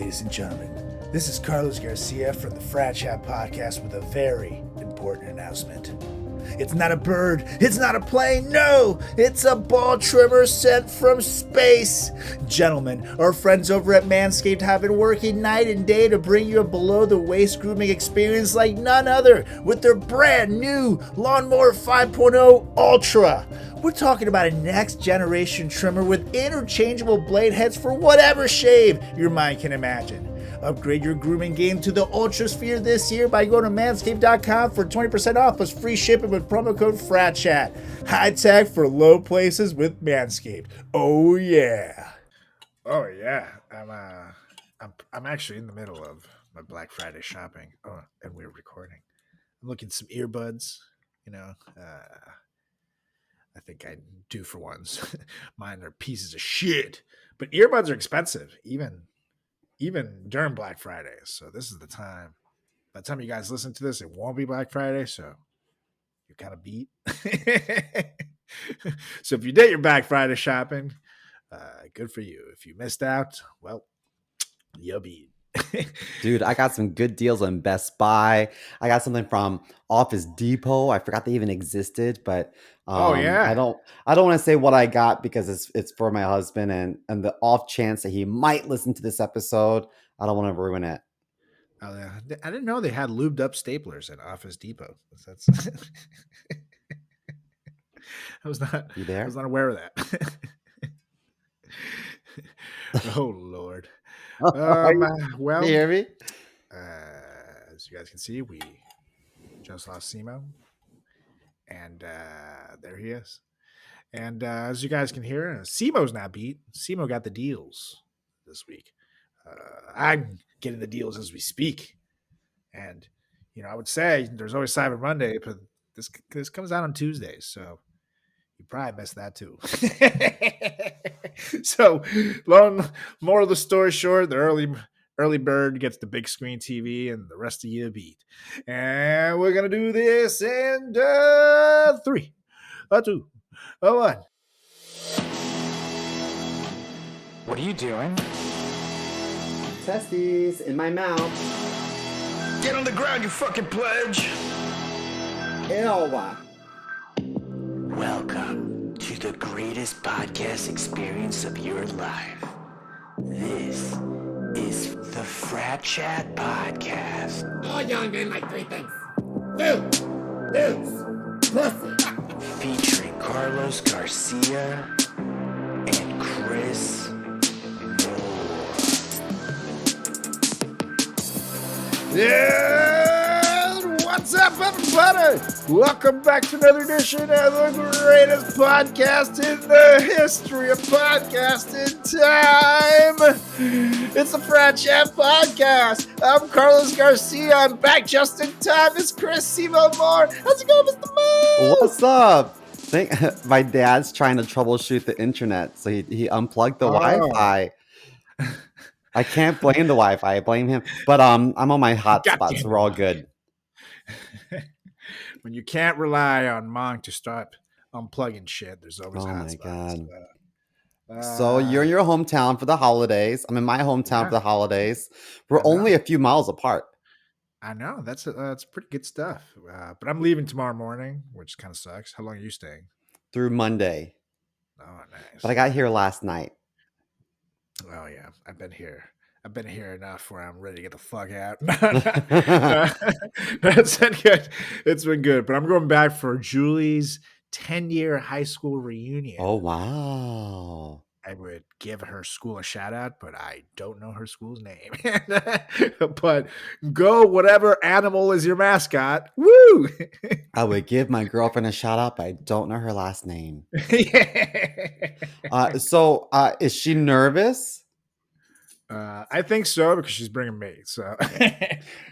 ladies and gentlemen. This is Carlos Garcia from the Frat Chat Podcast with a very important announcement. It's not a bird, it's not a plane, no! It's a ball trimmer sent from space! Gentlemen, our friends over at Manscaped have been working night and day to bring you a below-the-waist grooming experience like none other with their brand new Lawnmower 5.0 Ultra. We're talking about a next-generation trimmer with interchangeable blade heads for whatever shave your mind can imagine. Upgrade your grooming game to the Ultrasphere this year by going to manscaped.com for 20% off plus free shipping with promo code FRATCHAT. High tech for low places with Manscaped. Oh yeah. Oh yeah. I'm actually in the middle of my Black Friday shopping. Oh, and we're recording. I'm looking at some earbuds, I think I do for once. Mine are pieces of shit. But earbuds are expensive, even during Black Friday. So this is the time. By the time you guys listen to this, it won't be Black Friday. So you're kind of beat. So if you did your Black Friday shopping, good for you. If you missed out, well, you'll beat. Dude, I got some good deals on Best Buy. I got something from Office Depot. I forgot they even existed, but Oh yeah. I don't want to say what I got because it's for my husband and the off chance that he might listen to this episode, I don't want to ruin it. Oh, yeah. I didn't know they had lubed up staplers at Office Depot. That's I was not You there? I was not aware of that. Oh Lord. Well, Can you hear me? As you guys can see, we just lost Simo, and there he is. And as you guys can hear, Simo's not beat. Simo got the deals this week. I'm getting the deals as we speak, and I would say there's always Cyber Monday, but this comes out on Tuesdays, so you probably missed that too. So, more of the story short, the early bird gets the big screen TV, and the rest of you beat. And we're gonna do this in 3, 2, 1. What are you doing? Testes in my mouth. Get on the ground, you fucking pledge! Ew. Welcome to the greatest podcast experience of your life. This is the Frat Chat Podcast. All young men like 3 things. Food, booze, pussy. Featuring Carlos Garcia and Chris Moore. Yeah, what's up, everybody? Welcome back to another edition of the greatest podcast in the history of podcasting time. It's the Frat Chat Podcast. I'm Carlos Garcia. I'm back just in time. It's Chris Simo Moore. How's it going, Mr. Moore? What's up? My dad's trying to troubleshoot the internet, so he unplugged the Wi-Fi. I can't blame the Wi-Fi. I blame him. But I'm on my hotspot, so we're all good. When you can't rely on Monk to stop unplugging shit, there's always hotspots. My God. So you're in your hometown for the holidays. I'm in my hometown for the holidays. We're only a few miles apart. I know. That's pretty good stuff. But I'm leaving tomorrow morning, which kind of sucks. How long are you staying? Through Monday. Oh, nice. But I got here last night. Oh, yeah. I've been here enough where I'm ready to get the fuck out. That's been good. It's been good. But I'm going back for Julie's 10-year high school reunion. Oh, wow. I would give her school a shout out, but I don't know her school's name. But go whatever animal is your mascot. Woo! I would give my girlfriend a shout out, but I don't know her last name. So is she nervous? I think so, because she's bringing me. So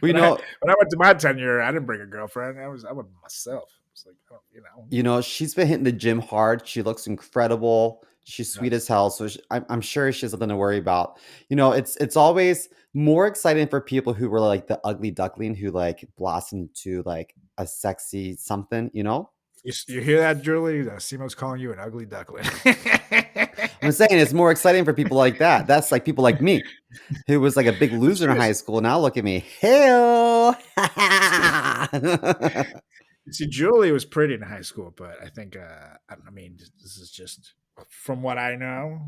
when I went to my 10-year, I didn't bring a girlfriend. I went myself. It's like, she's been hitting the gym hard. She looks incredible. She's sweet as hell. So I'm sure she has nothing to worry about. It's always more exciting for people who were like the ugly duckling who like blossomed to like a sexy something, You hear that, Julie? Simo's calling you an ugly duckling. I'm saying it's more exciting for people like that. That's like people like me, who was like a big loser in high school. Now look at me. Hell. See, Julie was pretty in high school, but I think, I mean, this is just from what I know.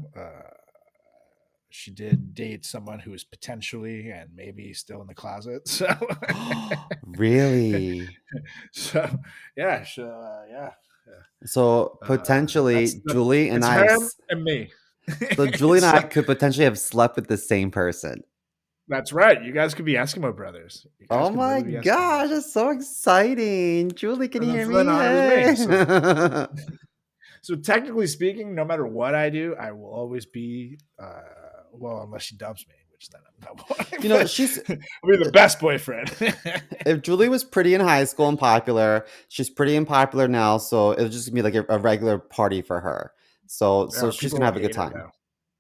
She did date someone who was potentially and maybe still in the closet. So, Really? so yeah, yeah. So potentially Julie and it's I, her and me. so Julie and I So, could potentially have slept with the same person. that's right. You guys could be Eskimo brothers. You guys Oh could my literally be Eskimo gosh, brothers. that's so exciting. Julie can And then hear for me. then on, it was me. Hey. So technically speaking, no matter what I do, I will always be well, unless she dumps me, which then I'm not. You know, she's I'll be the best boyfriend. if Julie was pretty in high school and popular, she's pretty and popular now, so it'll just be like a regular party for her. So Yeah, she's people gonna will have a good hate her, time. though.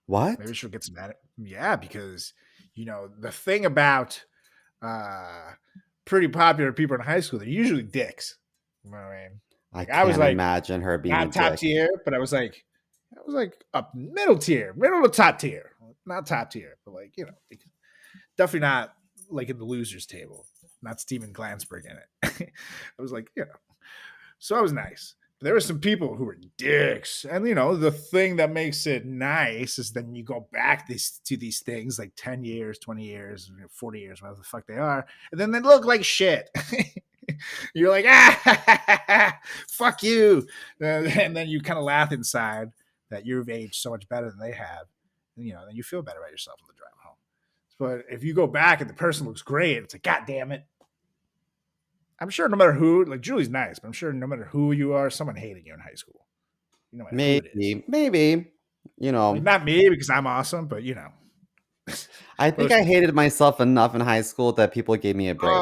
What? Maybe she'll get some mad. Yeah, because the thing about pretty popular people in high school, they're usually dicks. You know what I mean? I Like, I was can't like imagine her being a not top dick. tier, but I was like up middle tier, middle to top tier, not top tier, but like definitely not like in the losers table. Not Steven Glansberg in it. I was like, so I was nice. But there were some people who were dicks, and the thing that makes it nice is then you go back to these things like 10 years, 20 years, 40 years, whatever the fuck they are, and then they look like shit. You're like, fuck you, and then you kind of laugh inside that you've aged so much better than they have, and then you feel better about yourself on the drive home. But if you go back and the person looks great, it's like, God damn it. I'm sure no matter who, like Julie's nice, but I'm sure no matter who you are, someone hated you in high school. No matter who it is. Maybe. Like, not me because I'm awesome, but I think I hated myself enough in high school that people gave me a break.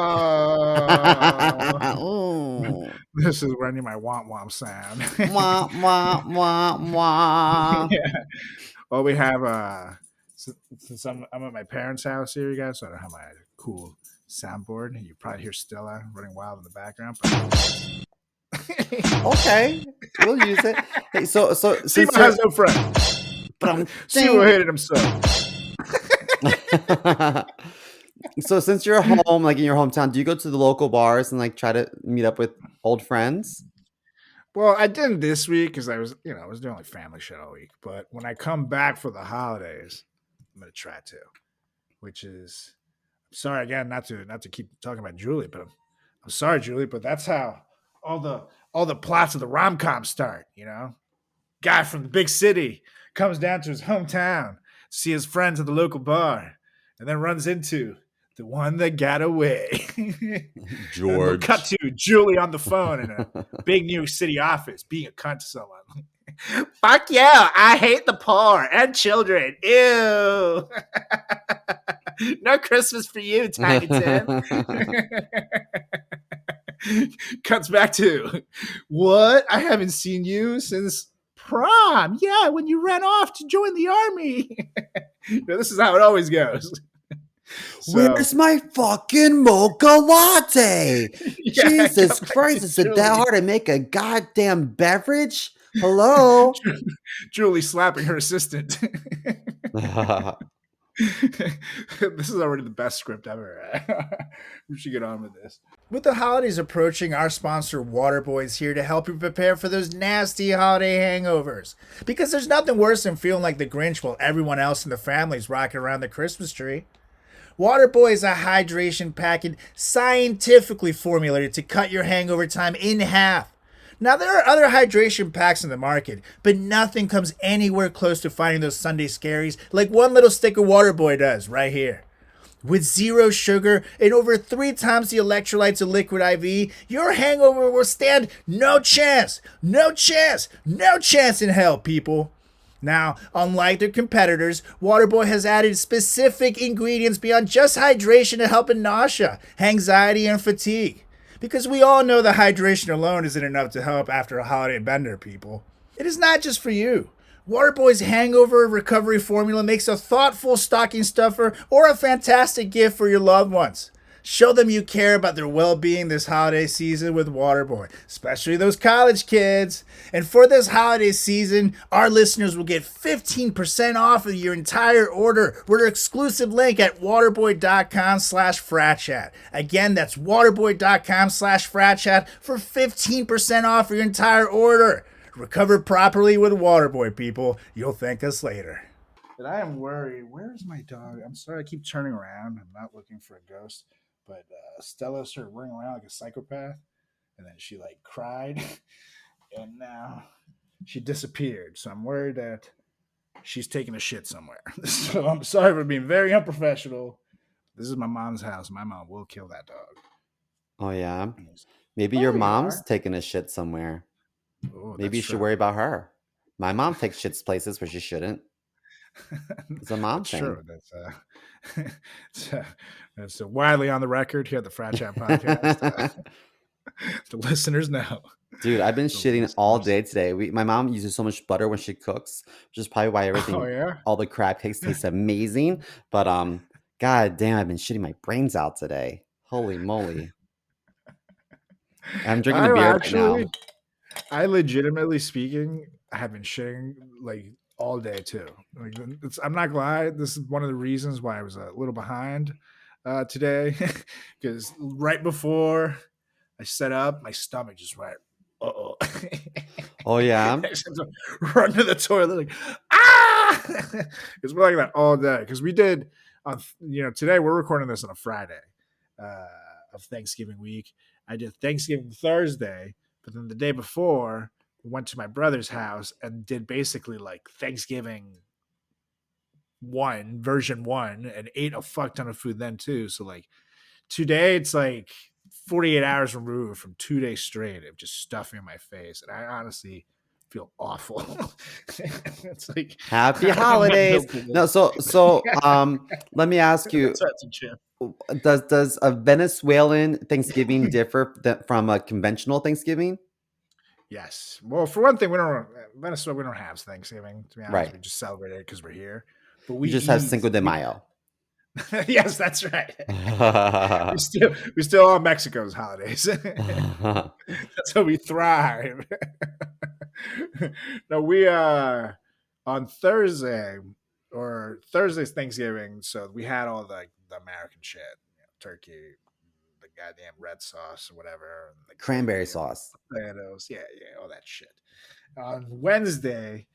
Ooh. This is where I need my womp womp sound. Wah, wah, wah, wah. Yeah. Well, we have since I'm at my parents' house here, you guys, so I don't have my cool soundboard. You probably hear Stella running wild in the background. Okay, we'll use it. Hey, so Steve has no friends. Steve hated himself. So since you're home, like in your hometown, do you go to the local bars and like try to meet up with old friends? Well, I didn't this week because I was doing like family shit all week. But when I come back for the holidays, I'm gonna try to. Which is, I'm sorry again, not to keep talking about Julie, but I'm sorry, Julie, but that's how all the plots of the rom-com start. Guy from the big city comes down to his hometown to see his friends at the local bar, and then runs into the one that got away. George. Cut to Julie on the phone in a big New York City office being a cunt to someone. Fuck yeah, I hate the poor and children. Ew. No Christmas for you, Tiny Tim. Cuts back to, what? I haven't seen you since prom. Yeah, when you ran off to join the army. This is how it always goes. Where's my fucking mocha latte? Jesus Christ, is it that hard to make a goddamn beverage? Hello? Julie slapping her assistant. This is already the best script ever. We should get on with this. With the holidays approaching, our sponsor Waterboy is here to help you prepare for those nasty holiday hangovers. Because there's nothing worse than feeling like the Grinch while everyone else in the family is rocking around the Christmas tree. Waterboy is a hydration packet scientifically formulated to cut your hangover time in half. Now, there are other hydration packs in the market, but nothing comes anywhere close to finding those Sunday scaries like one little stick of Waterboy does right here. With 0 sugar and over 3 times the electrolytes of Liquid IV, your hangover will stand no chance, no chance, no chance in hell, people. Now, unlike their competitors, Waterboy has added specific ingredients beyond just hydration to help in nausea, anxiety, and fatigue. Because we all know that hydration alone isn't enough to help after a holiday bender, people. It is not just for you. Waterboy's hangover recovery formula makes a thoughtful stocking stuffer or a fantastic gift for your loved ones. Show them you care about their well-being this holiday season with Waterboy, especially those college kids. And for this holiday season, our listeners will get 15% off of your entire order with our exclusive link at waterboy.com/fratchat. Again, that's waterboy.com/fratchat for 15% off your entire order. Recover properly with Waterboy, people. You'll thank us later. But I am worried. Where's my dog? I'm sorry, I keep turning around. I'm not looking for a ghost. But Stella started running around like a psychopath, and then she like cried, and now she disappeared. So I'm worried that she's taking a shit somewhere. So I'm sorry for being very unprofessional. This is my mom's house. My mom will kill that dog. Oh yeah. Maybe Oh, your you mom's are. taking a shit somewhere. Oh, Maybe you that's should true. worry about her. My mom takes shits places where she shouldn't. It's a mom That's thing. true. That's widely on the record here at the Frat Chat podcast. The listeners know. Dude, I've been The shitting all listeners. day today. My mom uses so much butter when she cooks, which is probably why Oh everything, yeah. all the crab cakes taste amazing. But god damn, I've been shitting my brains out today. Holy moly. I'm drinking a beer right now. I legitimately speaking, have been shitting like all day too. Like I'm not glad. This is one of the reasons why I was a little behind today, because right before I set up, my stomach just went, oh. Oh yeah. I just had to run to the toilet like, ah. It's been like that all day because we did on today we're recording this on a Friday of Thanksgiving week. I did Thanksgiving Thursday, but then the day before we went to my brother's house and did basically like Thanksgiving version 1 and ate a fuck ton of food then too. So like today it's like 48 hours removed from 2 days straight of just stuffing in my face, and I honestly feel awful. It's like Happy I don't have no holidays. business. No, let me ask you, That's a chip. does a Venezuelan Thanksgiving differ from a conventional Thanksgiving? Yes. Well, for one thing, we don't Venezuela. We don't have Thanksgiving. To be honest, Right. we just celebrate it because we're here. But You we just have eat. Cinco de Mayo. Yes, that's right. we still are Mexico's holidays. That's how we thrive. No, we on Thursday or Thursday's Thanksgiving, so we had all the American shit, turkey, the goddamn red sauce or whatever, and the Cranberry gravy and sauce. potatoes, yeah, all that shit. On Wednesday,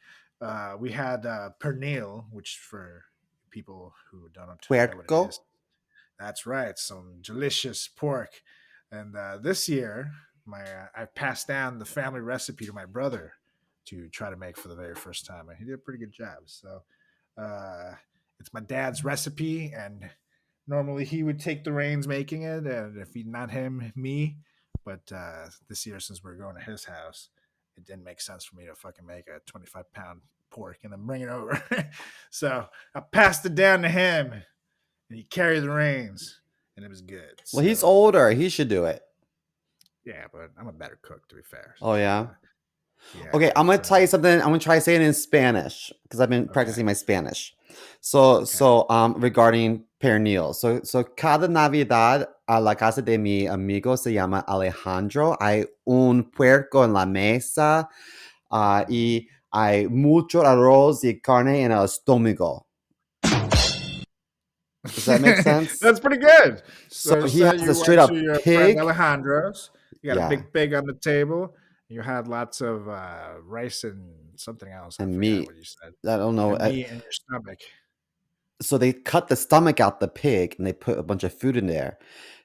we had pernil, which for people who don't know what it Puerco. is, that's right, some delicious pork. And this year, I passed down the family recipe to my brother to try to make for the very first time, and he did a pretty good job. So it's my dad's recipe, and normally he would take the reins making it, and if he not him, me. But this year, since we're going to his house, it didn't make sense for me to fucking make a 25-pound pork and then bring it over. So I passed it down to him, and he carried the reins, and it was good. Well, he's So, older. He should do it. yeah, but I'm a better cook, to be fair. Oh yeah. Yeah. Okay, I'm but, gonna tell you something. I'm gonna try saying it in Spanish because I've been okay. practicing my Spanish. So regarding pernil. So cada Navidad a la casa de mi amigo se llama Alejandro. Hay un puerco en la mesa y hay mucho arroz y carne en el estómago. Does that make sense? That's pretty good. So he say has a you straight went to up your friend pig. Alejandro's. You got Yeah. a big pig on the table. You had lots of rice and something else. I And forgot meat. what you said. I don't know. And meat in your stomach. So they cut the stomach out the pig and they put a bunch of food in there.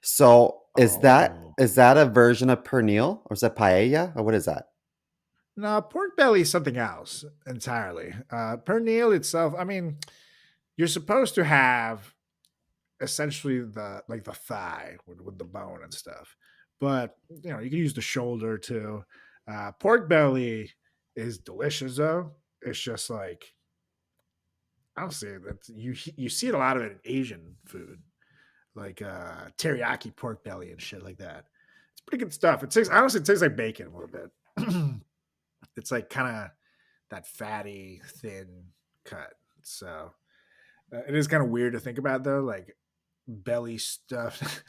So is Oh. that a version of pernil or is that paella or what is that? No, pork belly is something else entirely. Pernil itself, I mean, you're supposed to have essentially the thigh with the bone and stuff, but you can use the shoulder too. Pork belly is delicious though. It's just like I don't say that you see it a lot of it in Asian food, like teriyaki pork belly and shit like that. It's pretty good stuff. It tastes like bacon a little bit. It's like kind of that fatty, thin cut. So it is kind of weird to think about though, like belly stuff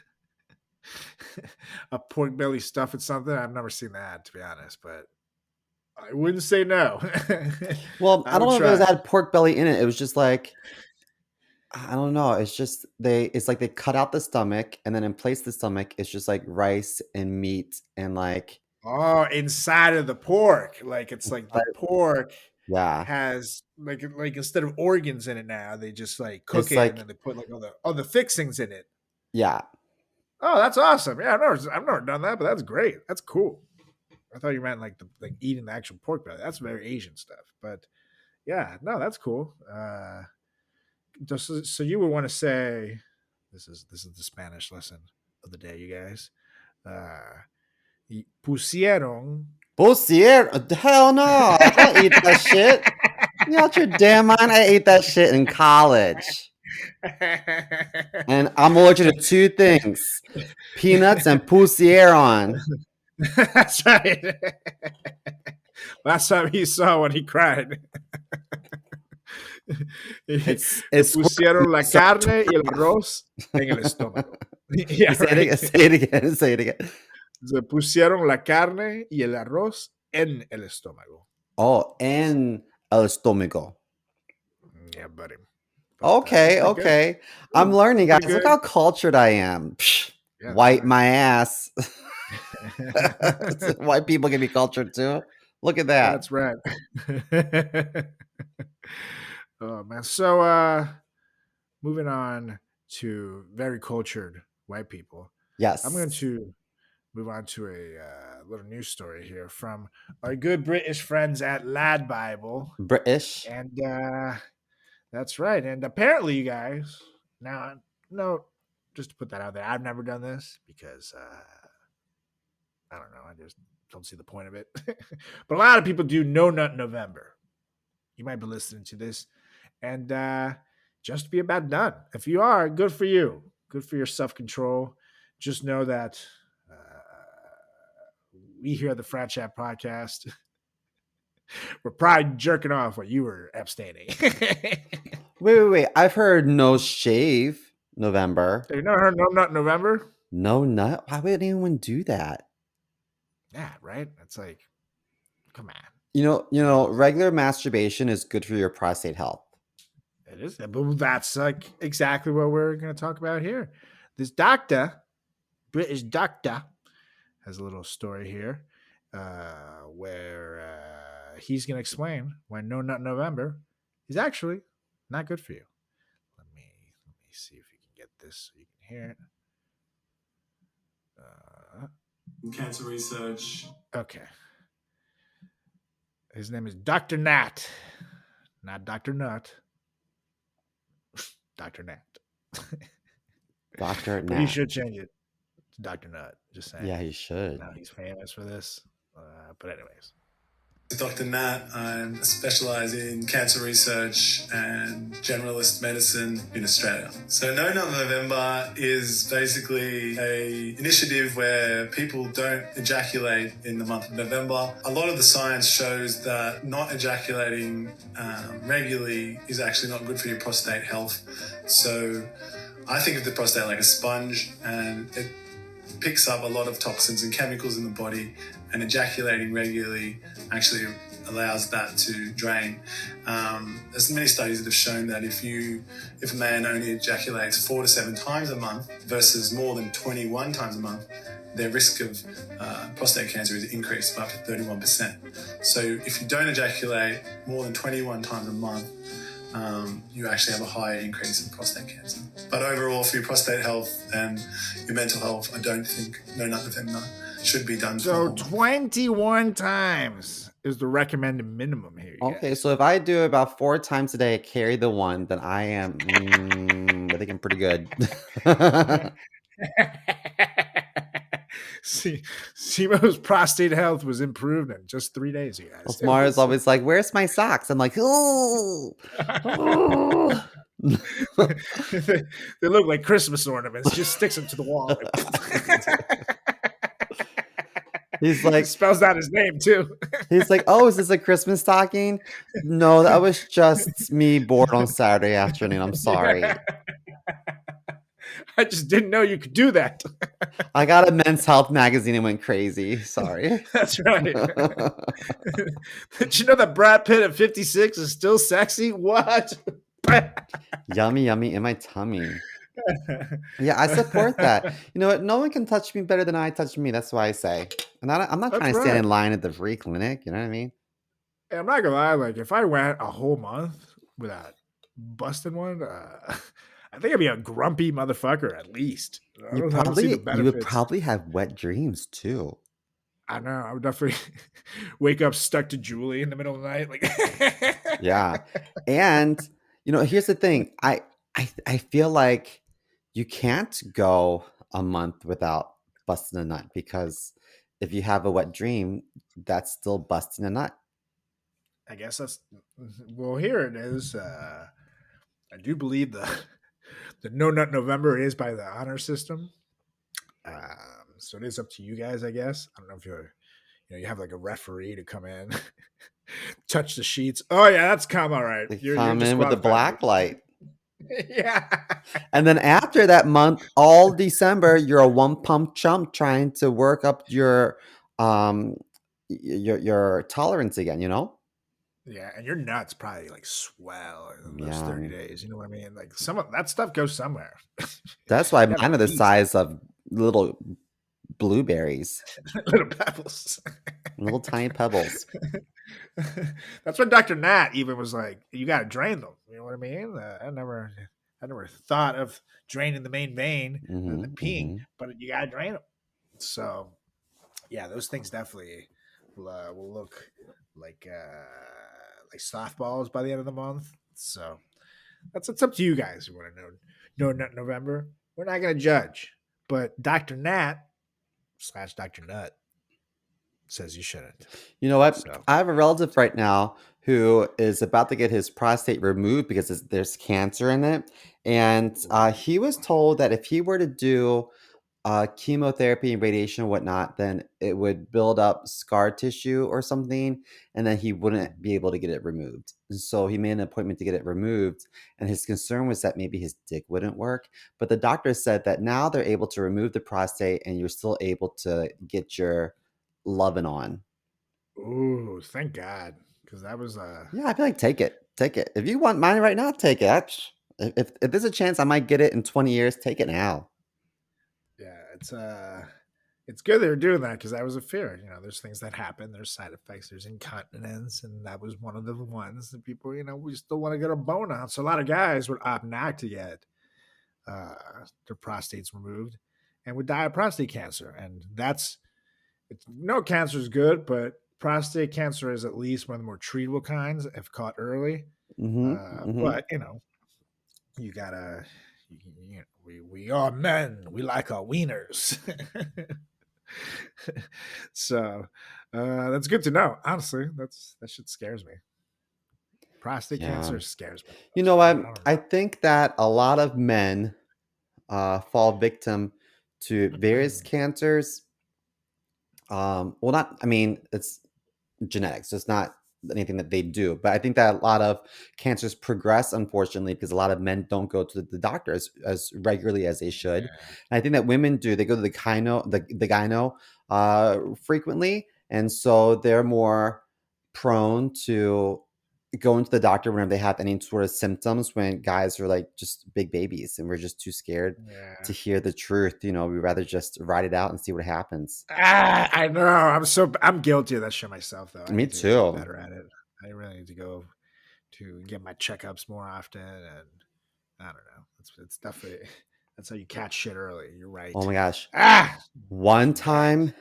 A pork belly stuffed with something. I've never seen that, to be honest, but I wouldn't say no. Well, I I don't would know if it was try. had pork belly in it. It was just like I don't know. It's just it's like they cut out the stomach and then in place of the stomach, it's just like rice and meat and like Oh, inside of the pork. Like it's like the pork yeah. has like instead of organs in it now, they just like cook It's it and like then they put like all the fixings in it. yeah. Oh, that's awesome. Yeah, I've never done that, but that's great. That's cool. I thought you meant like eating the actual pork belly. That's very Asian stuff. But yeah, no, that's cool. So you would want to say this is the Spanish lesson of the day, you guys. Pusieron. Bullshit. Hell no. I don't eat that shit. You out your damn mind? I ate that shit in college. And I'm allergic to two things. Peanuts and pusieron. That's right. Last time he saw when he cried. It's Pusieron la carne y el arroz en el estómago. Yeah, say right. it again. Say it again. Se pusieron la carne y el arroz en el estómago. Oh, en el estómago. Yeah, buddy. Okay, okay. I'm learning, guys. Look how cultured I am. Psh, Yeah, white right. my ass. White people can be cultured too. Look at that. That's right. Oh man. So moving on to very cultured white people. Yes. I'm going to move on to a little news story here from our good British friends at Lad Bible. British. And that's right. And apparently, you guys, now, no, just to put that out there, I've never done this because I don't know. I just don't see the point of it. But a lot of people do No Nut November. You might be listening to this. And just be about done. If you are, good for you. Good for your self-control. Just know that we here at the Frat Chat podcast, we're probably jerking off while you were abstaining. Wait. I've heard no shave November. You never heard No Nut November? No nut? Why would anyone do that? Yeah, right? It's like, come on. You know, regular masturbation is good for your prostate health. It is. But that's like exactly what we're going to talk about here. This doctor, British doctor, has a little story here where he's going to explain why No Nut November is actually not good for you. Let me see if you can get this so you can hear it. Cancer research. Okay. His name is Dr. Nat, not Dr. Nut. Dr. Nat. Dr. But he Nat. should change it to Dr. Nut. Just saying. Yeah, he should. Now he's famous for this. But anyways. Dr. Nat, I specialise in cancer research and generalist medicine in Australia. So No Nut November is basically a initiative where people don't ejaculate in the month of November. A lot of the science shows that not ejaculating regularly is actually not good for your prostate health. So I think of the prostate like a sponge, and it picks up a lot of toxins and chemicals in the body, and ejaculating regularly actually allows that to drain. There's many studies that have shown that if a man only ejaculates 4 to 7 times a month versus more than 21 times a month, their risk of prostate cancer is increased by up to 31%. So if you don't ejaculate more than 21 times a month, you actually have a higher increase in prostate cancer. But overall, for your prostate health and your mental health, I don't think No Nut November should be done. So 21 times is the recommended minimum here. Okay, so if I do about 4 times a day, carry the one, then I am, I think I'm pretty good. See, Simo's prostate health was improved in just 3 days, you guys. Mara's always like, "Where's my socks?" I'm like, "Oh." They look like Christmas ornaments. Just sticks them to the wall. He's like, spells out his name too. He's like, "Oh, is this a Christmas stocking?" No, that was just me bored on Saturday afternoon. I'm sorry. I just didn't know you could do that. I got a Men's Health magazine and went crazy. Sorry. That's right. Did you know that Brad Pitt at 56 is still sexy? What? Yummy, yummy in my tummy. Yeah, I support that. You know what? No one can touch me better than I touch me. That's why I say. And I'm not That's trying to stand right. in line at the free clinic. You know what I mean? I'm not gonna lie. Like, if I went a whole month without busting one, I think I'd be a grumpy motherfucker at least. I don't see the You would benefits. probably have wet dreams too. I know. I would definitely wake up stuck to Julie in the middle of the night. Like, Yeah. And here's the thing. I feel like you can't go a month without busting a nut because if you have a wet dream, that's still busting a nut. I guess that's well. Here it is. I do believe the No Nut November is by the honor system. So it is up to you guys, I guess. I don't know if you have like a referee to come in, touch the sheets. Oh yeah, that's calm. All right, They you're come in with the disqualified. black light. Yeah. And then after that month, all December, you're a one pump chump trying to work up your your tolerance again, Yeah, and your nuts probably like swell in those 30 Yeah. days. You know what I mean? Like some of that stuff goes somewhere. That's why You have mine are a the beast. size of little blueberries, Little pebbles. little tiny pebbles. That's when Dr. Nat even was like, "You got to drain them." You know what I mean? I never thought of draining the main vein, the peeing, but you got to drain them. So, yeah, those things definitely will look like softballs by the end of the month. So it's up to you guys who want to know. No Nut November. We're not going to judge, but Dr. Nat / Dr. Nut says you shouldn't. You know what? So I have a relative right now who is about to get his prostate removed because there's cancer in it. And he was told that if he were to do chemotherapy and radiation and whatnot, then it would build up scar tissue or something, and then he wouldn't be able to get it removed. And so he made an appointment to get it removed, and his concern was that maybe his dick wouldn't work. But the doctor said that now they're able to remove the prostate, and you're still able to get your loving on. ooh, thank God, because that was Yeah, I feel like take it. Take it. If you want mine right now, take it. If there's a chance I might get it in 20 years, take it now. yeah, it's good they're doing that because that was a fear. You know, there's things that happen, there's side effects, there's incontinence, and that was one of the ones that people, we still want to get a bone on. So a lot of guys would opt not to get their prostates removed and would die of prostate cancer. And no cancer is good, but prostate cancer is at least one of the more treatable kinds if caught early. But you gotta. We are men. We like our wieners. So that's good to know. Honestly, that shit scares me. Prostate Yeah. cancer scares me. You know I what? don't I know. think that a lot of men fall victim to various cancers. Well, not, I mean, it's genetics. So it's not anything that they do. But I think that a lot of cancers progress, unfortunately, because a lot of men don't go to the doctor as regularly as they should. Yeah. And I think that women do. They go to the gyno frequently. And so they're more prone to going to the doctor whenever they have any sort of symptoms when guys are like just big babies and we're just too scared to Yeah. hear the truth. We'd rather just ride it out and see what happens. I know. I'm guilty of that shit myself, though. I Me need to get too. better at it. I really need to go to get my checkups more often, and I don't know. It's definitely that's how you catch shit early. You're right. Oh my gosh. Ah, One time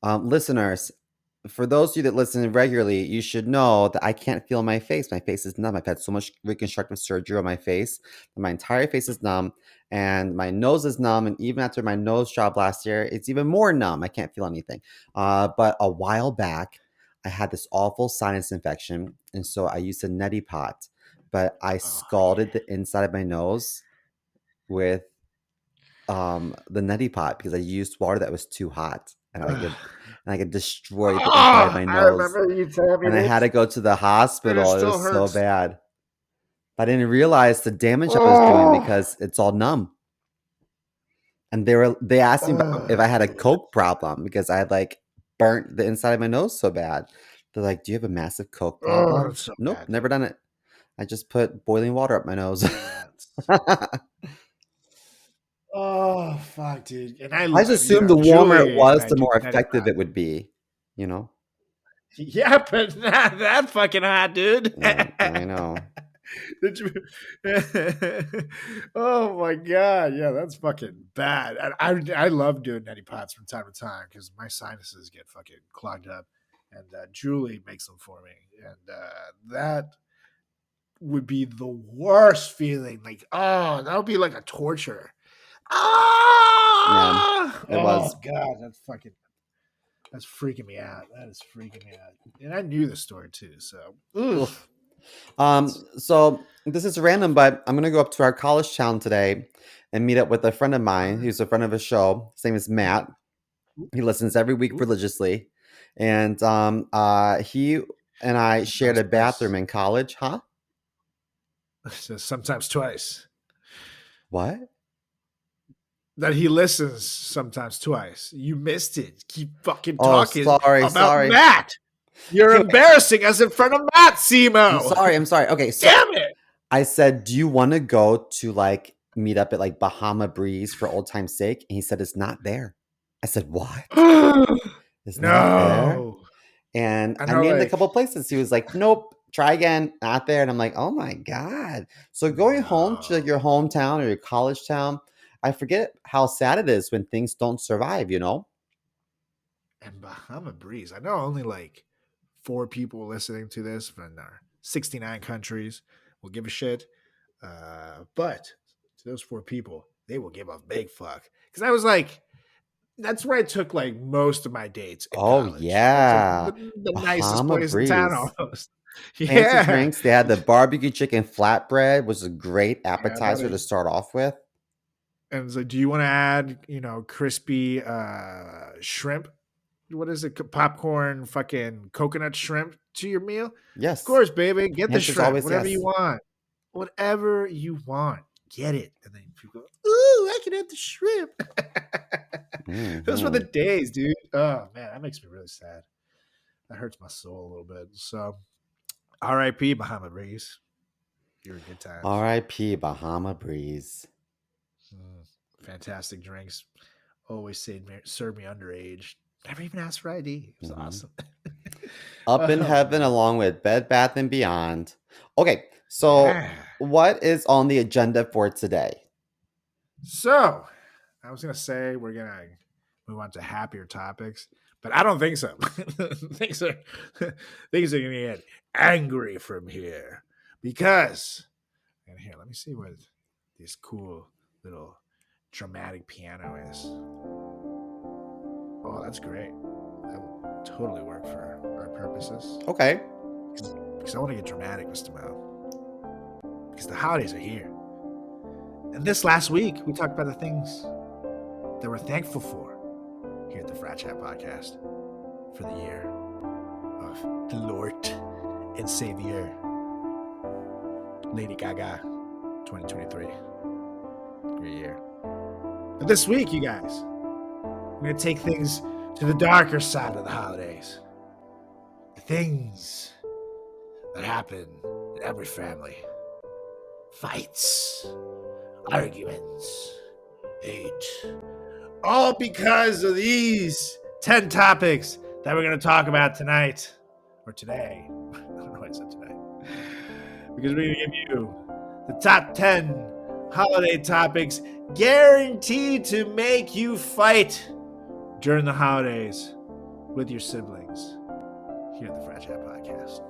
listeners, for those of you that listen regularly, you should know that I can't feel my face. My face is numb. I've had so much reconstructive surgery on my face. My entire face is numb and my nose is numb. And even after my nose job last year, it's even more numb. I can't feel anything. But a while back, I had this awful sinus infection. And so I used a neti pot, but I scalded the inside of my nose with the neti pot because I used water that was too hot and I could destroy the inside of my I nose. remember you telling me And I this. had to go to the And it hospital. It still was so hurts. bad. But I didn't realize the damage I was doing because it's all numb. And they asked me if I had a coke problem because I had like burnt the inside of my nose so bad. They're like, "Do you have a massive coke problem?" that's so Nope, bad. never done it. I just put boiling water up my nose. Oh fuck, dude! And I just assumed the warmer it Julie and was, I the do more neti effective pot. it would be. You know? Yeah, but not that fucking hot, dude. I know. Did you? Oh my god, yeah, that's fucking bad. And I love doing neti pots from time to time because my sinuses get fucking clogged up, and Julie makes them for me, and that would be the worst feeling. Like, oh, that would be like a torture. Ah! It was. Oh god, that's freaking me out. That is freaking me out. And I knew the story too, so oof. So this is random, but I'm gonna go up to our college town today and meet up with a friend of mine who's a friend of a show. His name is Matt. He listens every week religiously, and he and I shared a bathroom in college. Huh? So sometimes twice. What? That he listens sometimes twice. You missed it. Keep fucking Oh, talking sorry, about sorry. Matt. You're Anyway. embarrassing us in front of Matt, Simo. I'm sorry. Okay, so Damn it. I said, "Do you want to go to like meet up at like Bahama Breeze for old time's sake?" And he said, "It's not there." I said, "What? It's not there?" No. And I I know, named a like- couple places. He was like, "Nope, try again, not there." And I'm like, "Oh my god!" So going home to like, your hometown or your college town, I forget how sad it is when things don't survive. You know? And Bahama Breeze. I know only like 4 people listening to this from our 69 countries will give a shit. But to those 4 people, they will give a big fuck. Because I was like, that's where I took like most of my dates in Oh college. yeah, It was, like, the nicest Bahama place in town Breeze. almost. Fancy Yeah. drinks. They had the barbecue chicken flatbread, which is a great Yeah, appetizer buddy. to start off with. And so do you want to add, crispy shrimp? What is it? Popcorn, fucking coconut shrimp to your meal? Yes. Of course, baby. Get the Answer's shrimp. always Whatever yes. you want. Whatever you want. Get it. And then people go, ooh, I can have the shrimp. Those were the days, dude. Oh, man. That makes me really sad. That hurts my soul a little bit. So, R.I.P. Bahama Breeze. You were a good time. R.I.P. Bahama Breeze. Fantastic drinks. Always serve me underage. Never even asked for ID. It was awesome. Up in heaven along with Bed Bath and Beyond. Okay, so what is on the agenda for today? So, I was going to say we're going to move on to happier topics, but I don't think so. things are going to get angry from here because, and here, let me see what this cool little dramatic piano is. Oh, that's great. That will totally work for our purposes. Okay. Because I want to get dramatic, Mr. Mel. Because the holidays are here. And this last week, we talked about the things that we're thankful for here at the Frat Chat Podcast for the year of the Lord and Savior, Lady Gaga, 2023. Great year. But this week, you guys, we're going to take things to the darker side of the holidays. The things that happen in every family. Fights, arguments, hate. All because of these 10 topics that we're going to talk about tonight. Or today. I don't know why I said tonight. Because we're going to give you the top 10 holiday topics guaranteed to make you fight during the holidays with your siblings here at the Frat Chat Podcast.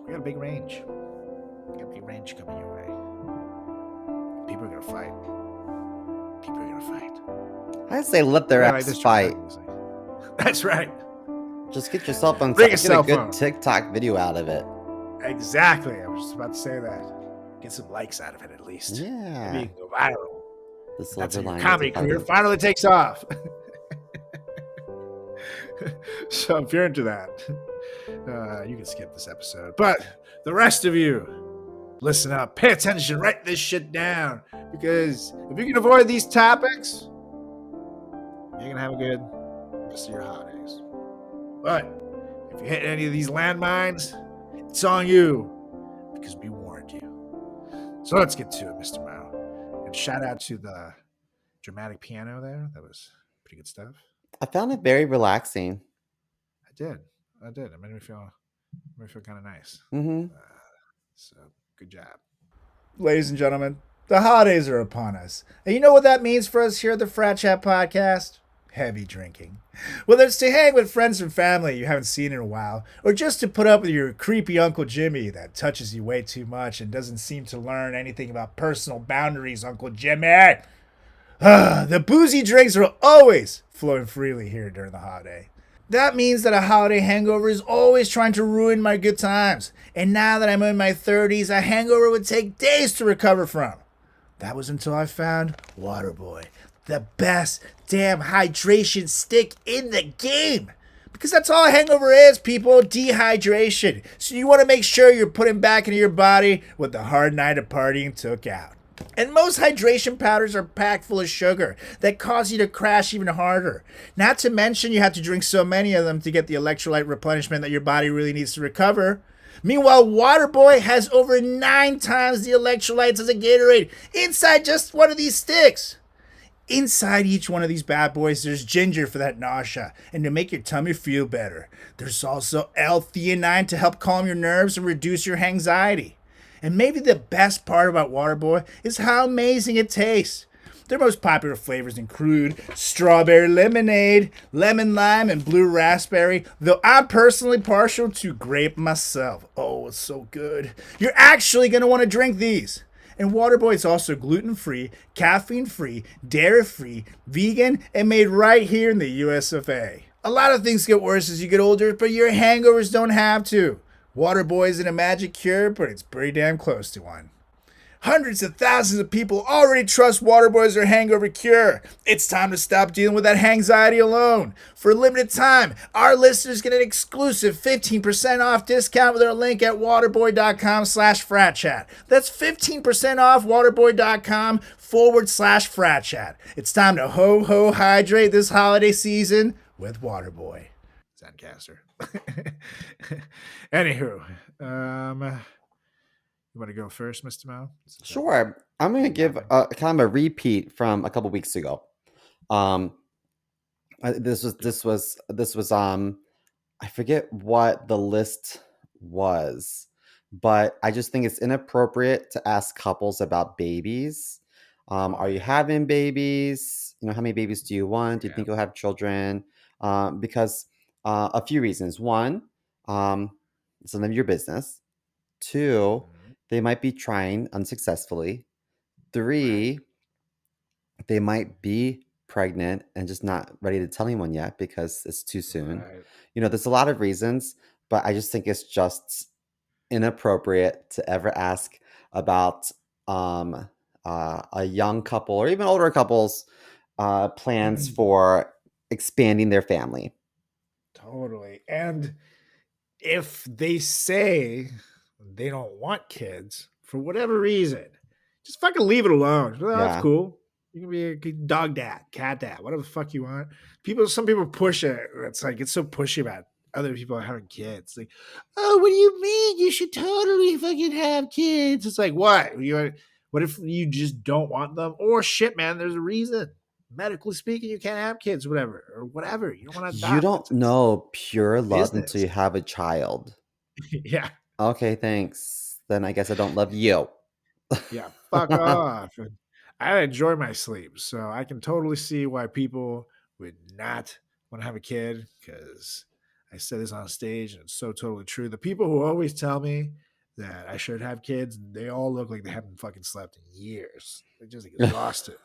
We got a big range. We got a big range coming your way. People are going to fight. People are going to fight. I say let their Like ass this fight. That's right. Just get yourself on Bring a get cell a good phone. TikTok video out of it. Exactly. I was just about to say that. Get some likes out of it at least. Yeah. Maybe you can go viral. The That's silver how your lining. comedy career finally takes off. So if you're into that, you can skip this episode. But the rest of you, Listen up, pay attention, write this shit down. Because if you can avoid these topics, you're going to have a good rest of your holidays. But if you hit any of these landmines, it's on you. Because we warned you. So let's get to it, Mr. Mao. And shout out to the dramatic piano there. That was pretty good stuff. I found it very relaxing. I did. It made me feel kind of nice. Mm-hmm. So good job. Ladies and gentlemen, the holidays are upon us. And you know what that means for us here at the Frat Chat Podcast? Heavy drinking. Whether it's to hang with friends and family you haven't seen in a while, or just to put up with your creepy Uncle Jimmy that touches you way too much and doesn't seem to learn anything about personal boundaries, Uncle Jimmy. The boozy drinks are always flowing freely here during the holiday. That means that a holiday hangover is always trying to ruin my good times. And now that I'm in my 30s, a hangover would take days to recover from. That was until I found Waterboy, the best damn hydration stick in the game. Because that's all a hangover is, people, dehydration. So you want to make sure you're putting back into your body what the hard night of partying took out. And most hydration powders are packed full of sugar that cause you to crash even harder. Not to mention you have to drink so many of them to get the electrolyte replenishment that your body really needs to recover. Meanwhile, Waterboy has over 9 times the electrolytes as a Gatorade inside just one of these sticks. Inside each one of these bad boys, there's ginger for that nausea and to make your tummy feel better. There's also L-theanine to help calm your nerves and reduce your anxiety. And maybe the best part about Waterboy is how amazing it tastes. Their most popular flavors include strawberry lemonade, lemon lime, and blue raspberry, though I'm personally partial to grape myself. Oh, it's so good. You're actually going to want to drink these. And Waterboy is also gluten-free, caffeine-free, dairy-free, vegan, and made right here in the US of A. A lot of things get worse as you get older, but your hangovers don't have to. Waterboy isn't a magic cure, but it's pretty damn close to one. Hundreds of thousands of people already trust Waterboy as their hangover cure. It's time to stop dealing with that anxiety alone. For a limited time, our listeners get an exclusive 15% off discount with our link at waterboy.com/fratchat. That's 15% off waterboy.com/fratchat. It's time to ho hydrate this holiday season with Waterboy. Zencaster. Anywho, you want to go first, Mr. Mao? Sure. I'm going to give kind of a repeat from a couple weeks ago. This was I forget what the list was, but I just think it's inappropriate to ask couples about babies. Are you having babies? You know, how many babies do you want? Do you think you'll have children? Because a few reasons. One, it's none of your business. Two, they might be trying unsuccessfully. 3, they might be pregnant and just not ready to tell anyone yet because it's too soon. Right. You know, there's a lot of reasons, but I just think it's just inappropriate to ever ask about a young couple or even older couples plans for expanding their family. Totally. And if they say they don't want kids for whatever reason, just fucking leave it alone. Well, Yeah. that's cool. You can be a good dog dad, cat dad, whatever the fuck you want. Some people push it. It's like it's so pushy about other people having kids. Like, oh, what do you mean? You should totally fucking have kids. It's like, what? What if you just don't want them? Or shit, man, there's a reason. Medically speaking, you can't have kids, whatever. You don't want to adopt. You don't know pure love business. until you have a child. Yeah. Okay, thanks. Then I guess I don't love you. Yeah, fuck off. And I enjoy my sleep, so I can totally see why people would not want to have a kid, because I said this on stage and it's so totally true. The people who always tell me that I should have kids, they all look like they haven't fucking slept in years. They're just exhausted.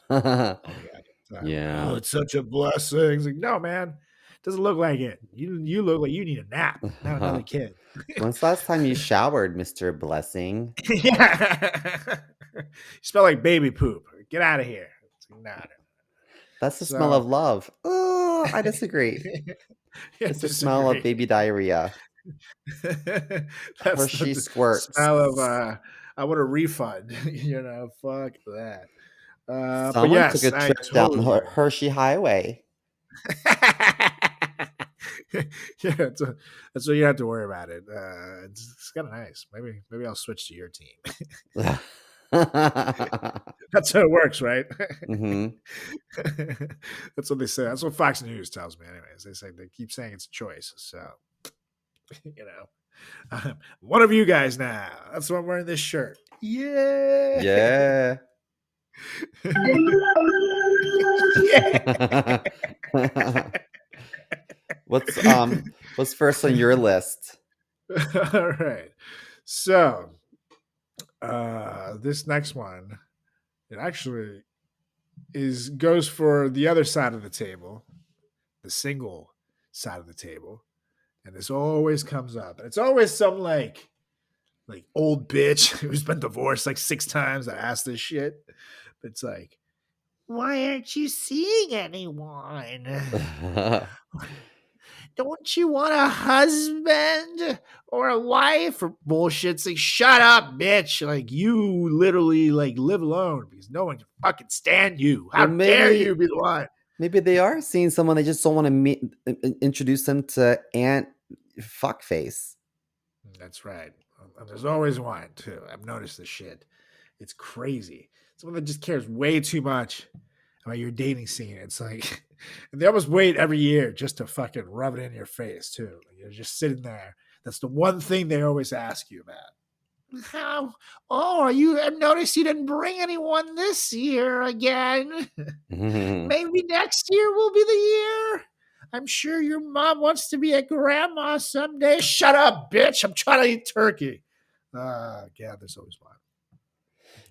Yeah. Oh, it's such a blessing. It's like, no, man, doesn't look like it. You look like you need a nap, not another kid. When's the last time you showered, Mr. Blessing? Yeah. You smell like baby poop. Get out of here. It's like, nah. That's the smell of love. Oh, I disagree. It's the smell of baby diarrhea. That's Hershey the squirts. smell of I want a refund. Fuck that. But Someone took yes, a I trip down totally hear Hershey Highway. yeah, that's what you have to worry about it. It's kind of nice. Maybe I'll switch to your team. That's how it works, right? Hmm. That's what they say. That's what Fox News tells me, anyways. They keep saying it's a choice. So one of you guys now. That's why I'm wearing this shirt. Yeah. Yeah. Yeah. What's first on your list? All right. So this next one, it actually goes for the other side of the table, the single side of the table, and this always comes up, and it's always some like old bitch who's been divorced like 6 times that asks this shit. It's like, why aren't you seeing anyone? Don't you want a husband or a wife or bullshit? It's like, shut up, bitch. Like, you literally like live alone because no one can fucking stand you. How Well, dare you be the one? maybe they are seeing someone. They just don't want to introduce them to Aunt Fuckface. That's right. And there's always one too. I've noticed this shit. It's crazy. Someone that just cares way too much about your dating scene. It's like, and they almost wait every year just to fucking rub it in your face too. Like, you're just sitting there. That's the one thing they always ask you about. How? Oh, I've noticed you didn't bring anyone this year again. Maybe next year will be the year. I'm sure your mom wants to be a grandma someday. Shut up, bitch. I'm trying to eat turkey. Yeah, there's always one.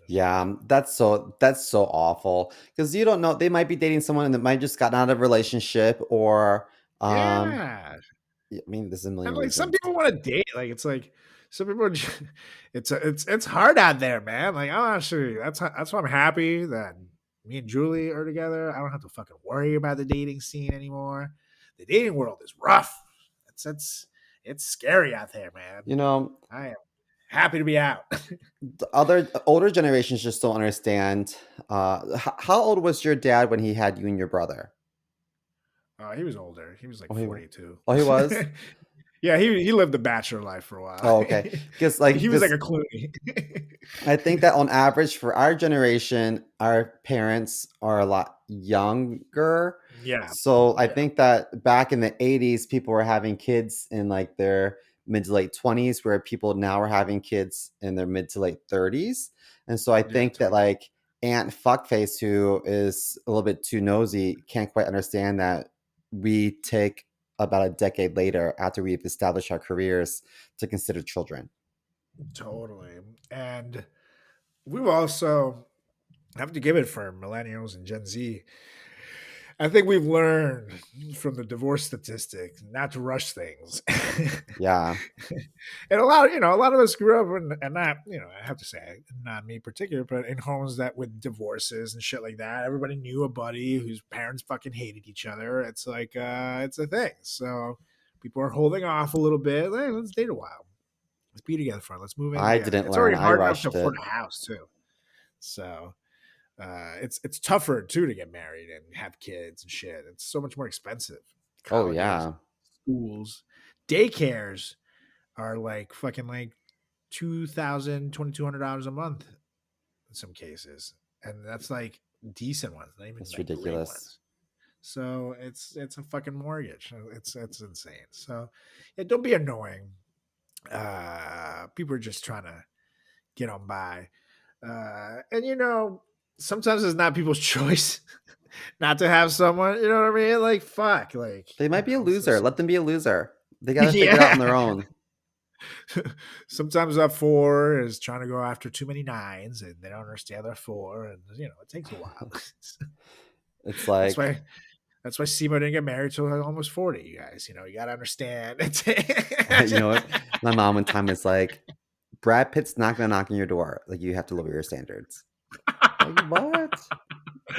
Yeah, that's so awful because you don't know, they might be dating someone that might just gotten out of a relationship or Yeah. I mean, there's a million And like some reasons. people want to date. Like it's like some people it's hard out there, man. Like I'm actually that's why I'm happy that me and Julie are together. I don't have to fucking worry about the dating scene anymore. The dating world is rough. It's scary out there, man. You know, I am happy to be out. the other older generations just don't understand. How old was your dad when he had you and your brother? He was older. He was like Oh, 42. he was? Yeah, he lived the bachelor life for a while. Oh, okay. Because He was like a Clooney. I think that on average for our generation, our parents are a lot younger. Yeah. So I Yeah. think that back in the 80s, people were having kids in like their mid to late 20s, where people now are having kids in their mid to late 30s. And so I think that totally. like Aunt Fuckface, who is a little bit too nosy, can't quite understand that we take about a decade later after we've established our careers to consider children. Totally. And we've also have to give it for millennials and Gen Z. I think we've learned from the divorce statistics not to rush things. Yeah. And a lot of us grew up and not, I have to say, not me particular, but in homes that with divorces and shit like that. Everybody knew a buddy whose parents fucking hated each other. It's like, it's a thing. So people are holding off a little bit. Hey, let's date a while. Let's be together for it. Let's move in I together. didn't It's learn. already I hard enough to rushed it. afford a house too. So it's tougher too to get married and have kids and shit. It's so much more expensive. Oh, Colleges, yeah. schools, daycares are like fucking like $2,000, $2,200 a month in some cases, and that's like decent ones, not even It's like great ridiculous. ones. So it's a fucking mortgage. It's insane. So yeah, don't be annoying. People are just trying to get on by. And sometimes it's not people's choice not to have someone. You know what I mean? Like fuck, like They might be a it's loser. just- Let them be a loser. They got to figure it out on their own. Sometimes that 4 is trying to go after too many 9s, and they don't understand their 4, and it takes a while. It's like, That's why Simo didn't get married till almost 40. You guys, you got to understand. you know what? My mom one time was like, Brad Pitt's not going to knock on your door. Like, you have to lower your standards. Like, what?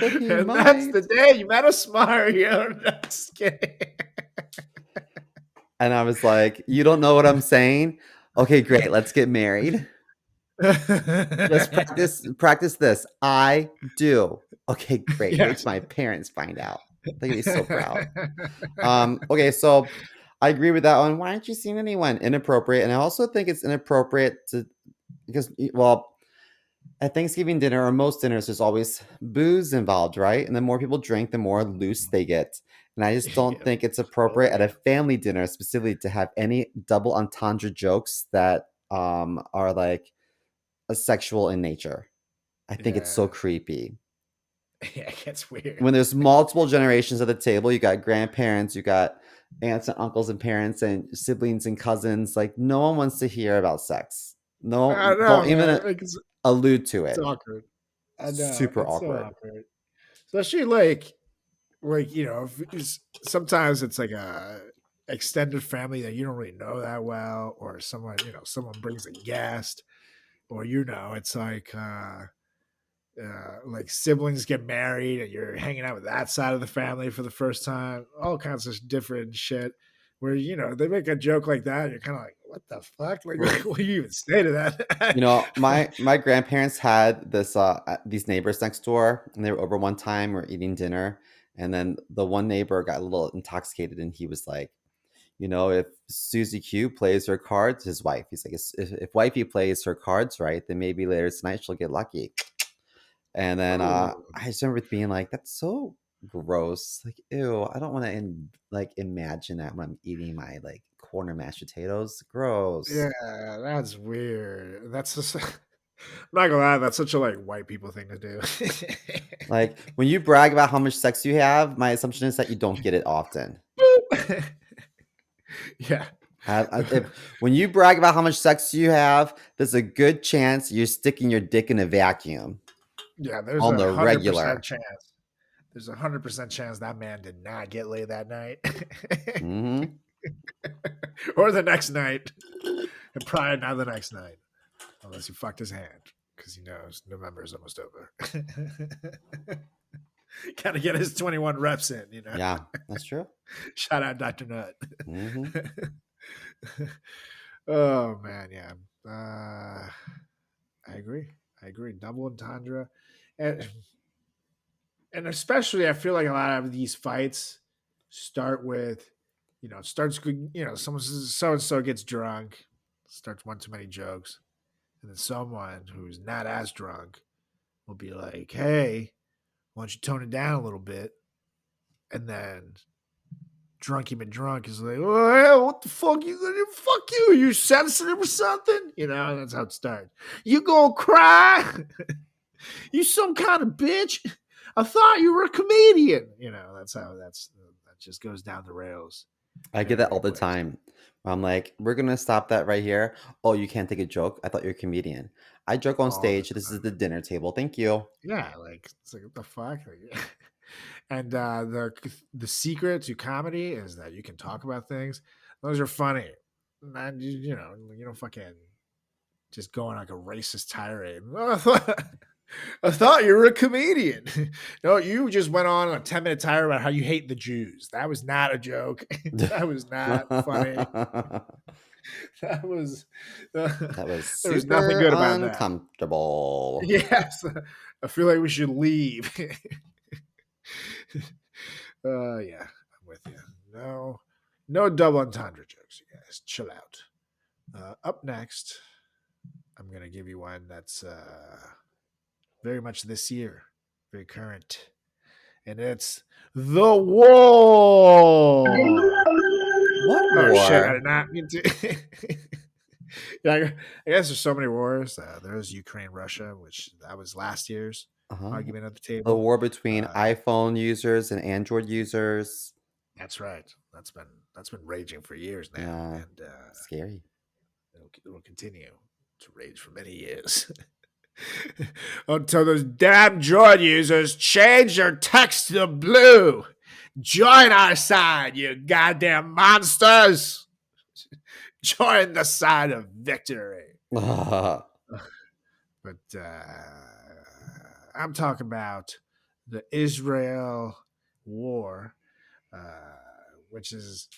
But he And might. that's the day you met a Mario. Just kidding. And I was like, you don't know what I'm saying? Okay, great. Let's get married. Just practice this. I do. Okay, great. Wait Yes. till my parents find out. They're gonna be so proud. Okay, so I agree with that one. Why aren't you seeing anyone? Inappropriate. And I also think it's inappropriate to because well, at Thanksgiving dinner or most dinners, there's always booze involved, right? And the more people drink, the more loose they get. And I just don't Yeah. think it's Oh, appropriate at a yeah. family dinner specifically to have any double entendre jokes that are like sexual in nature. I think it's so Yeah. creepy. Yeah, it gets weird. When there's multiple generations at the table, you got grandparents, you got aunts and uncles and parents and siblings and cousins. Like no one wants to hear about sex. No, I know, don't even man. Like, allude to it's it. awkward. I know. Super It's so awkward. awkward. Especially you know, sometimes it's like a extended family that you don't really know that well, or someone brings a guest, or it's like siblings get married and you're hanging out with that side of the family for the first time, all kinds of different shit. Where they make a joke like that, and you're kind of like, "What the fuck? Like, what do you even say to that?" You know, my grandparents had these neighbors next door, and they were over one time. We're eating dinner, and then the one neighbor got a little intoxicated, and he was like, if Susie Q plays her cards, his wife, he's like, if wifey plays her cards right, then maybe later tonight she'll get lucky. And then Ooh. I just remember being like, that's so gross. Like, ew, I don't want to imagine that when I'm eating my like corner mashed potatoes. Gross. Yeah, that's weird. That's just I'm not gonna lie, that's such a like white people thing to do. Like when you brag about how much sex you have, my assumption is that you don't get it often. Yeah. When you brag about how much sex you have, there's a good chance you're sticking your dick in a vacuum Yeah, there's on a the 100% regular. chance. There's 100% chance that man did not get laid that night. Hmm. Or the next night. And probably not the next night. Unless he fucked his hand. Because he knows November is almost over. Gotta get his 21 reps in, Yeah, that's true. Shout out Dr. Nut. Hmm. Oh man, yeah. I agree. Double entendre. And especially I feel like a lot of these fights start with, it starts good, someone says so and so gets drunk, starts one too many jokes, and then someone who's not as drunk will be like, "Hey, why don't you tone it down a little bit?" And then drunky McDrunk is like, "Oh, what the fuck you gonna fuck you? You sensitive or something?" And that's how it starts. You gonna cry? You some kind of bitch? I thought you were a comedian. That just goes down the rails. I get that all the time. I'm like, we're gonna stop that right here. Oh, you can't take a joke? I thought you're a comedian. I joke on All the stage. This is the dinner table. Thank you. Yeah, like it's like what the fuck. And the secret to comedy is that you can talk about things. Those are funny. Man, you don't fucking just go on like a racist tirade. I thought you were a comedian. No, you just went on a 10-minute tirade about how you hate the Jews. That was not a joke. That was not funny. That was That was there was nothing super good about that. uncomfortable. Yes, I feel like we should leave. Yeah, I'm with you. No double entendre jokes, you guys. Chill out. Up next, I'm gonna give you one that's very much this year, very current, and it's the war. What Oh shit! I war? did not mean to. Yeah, I guess there's so many wars. There's Ukraine, Russia, which that was last year's Uh-huh. argument at the The table. war between Uh, iPhone users and Android users. that's right. That's been raging for years now, Yeah, and scary. it'll continue to rage for many years. Until those damn Droid users change their text to blue. Join our side, you goddamn monsters. Join the side of victory. But I'm talking about the Israel war, which is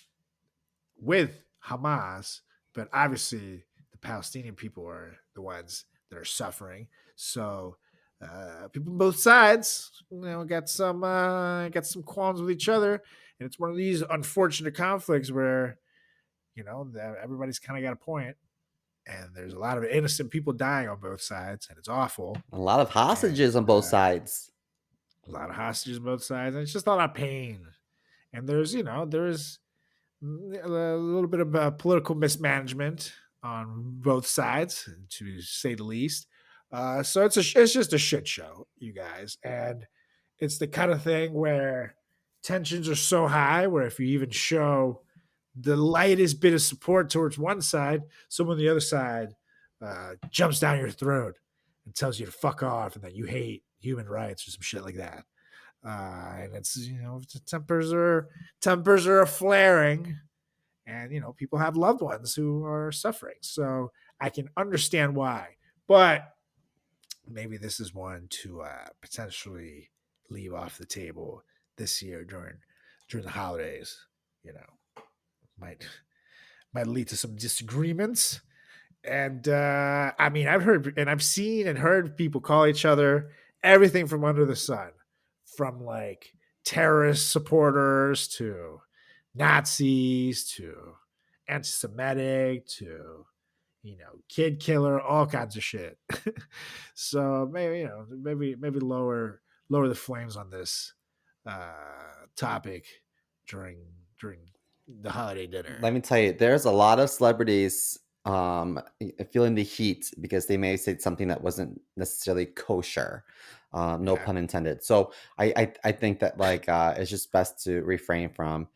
with Hamas, but obviously the Palestinian people are the ones that are suffering. So people on both sides, got some qualms with each other, and it's one of these unfortunate conflicts where everybody's kind of got a point, and there's a lot of innocent people dying on both sides, and it's awful. A lot of And hostages on both sides. a lot of hostages on both sides, and it's just a lot of pain. And there's a little bit of political mismanagement on both sides, to say the least. So it's just a shit show, you guys, and it's the kind of thing where tensions are so high where if you even show the lightest bit of support towards one side, someone on the other side jumps down your throat and tells you to fuck off and that you hate human rights or some shit like that. And it's the tempers are flaring, and people have loved ones who are suffering. So I can understand why, but maybe this is one to potentially leave off the table this year during the holidays. Might lead to some disagreements. And I mean, I've heard and I've seen and heard people call each other everything from under the sun, from like terrorist supporters to Nazis to anti-Semitic to kid killer, all kinds of shit. So maybe lower the flames on this topic during the holiday dinner. Let me tell you, there's a lot of celebrities feeling the heat because they may have said something that wasn't necessarily kosher. No Yeah. pun intended. So I think that it's just best to refrain from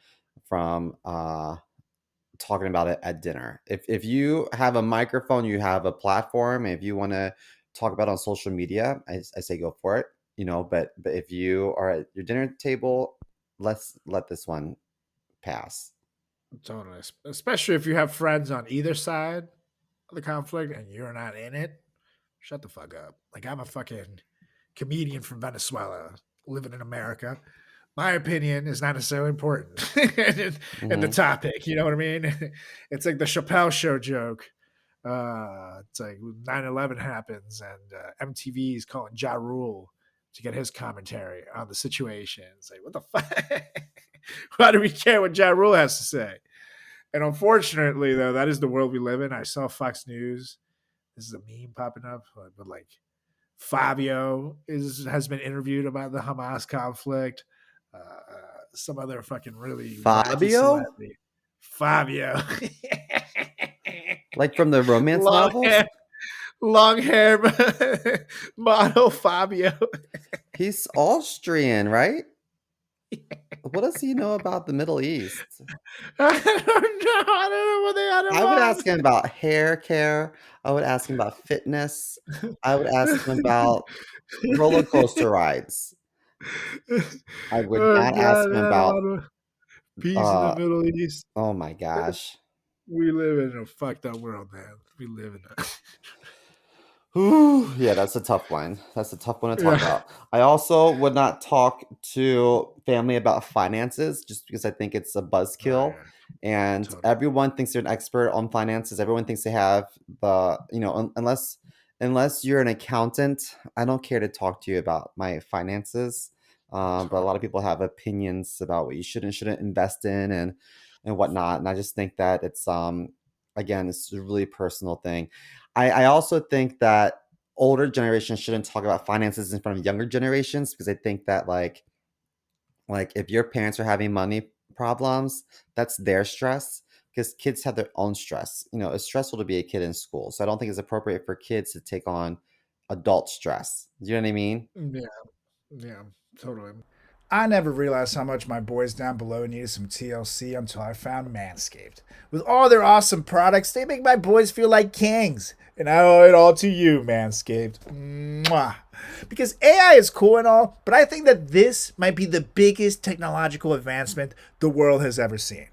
talking about it at dinner. If you have a microphone, you have a platform, if you want to talk about it on social media, I say go for it. But if you are at your dinner table, let's let this one pass. Totally. Especially if you have friends on either side of the conflict and you're not in it, shut the fuck up. Like, I'm a fucking comedian from Venezuela living in America. My opinion is not necessarily important in the topic. You know what I mean? It's like the Chappelle Show joke. It's like 9/11 happens and MTV is calling Ja Rule to get his commentary on the situation. It's like, what the fuck? Why do we care what Ja Rule has to say? And unfortunately, though, that is the world we live in. I saw Fox News. This is a meme popping up, but like Fabio has been interviewed about the Hamas conflict. Some other fucking really Fabio? Fabio. Like from the romance novels? Long hair model Fabio. He's Austrian, right? What does he know about the Middle East? I don't know what they had in I would mind. ask him about hair care. I would ask him about fitness. I would ask him about roller coaster rides. I would not ask him about peace in the Middle East. oh my gosh. We live in a fucked up world, man. We live in a Whew, yeah, that's a tough one. That's a tough one to talk about. I also would not talk to family about finances just because I think it's a buzzkill. And Totally. everyone thinks they're an expert on finances. Everyone thinks they have unless you're an accountant, I don't care to talk to you about my finances. But a lot of people have opinions about what you should and shouldn't invest in and whatnot. And I just think that it's again, it's a really personal thing. I also think that older generations shouldn't talk about finances in front of younger generations because I think that like if your parents are having money problems, that's their stress because kids have their own stress. It's stressful to be a kid in school. So I don't think it's appropriate for kids to take on adult stress. Do you know what I mean? Yeah, totally. I never realized how much my boys down below needed some TLC until I found Manscaped. With all their awesome products, they make my boys feel like kings. And I owe it all to you, Manscaped. Mwah. Because AI is cool and all, but I think that this might be the biggest technological advancement the world has ever seen.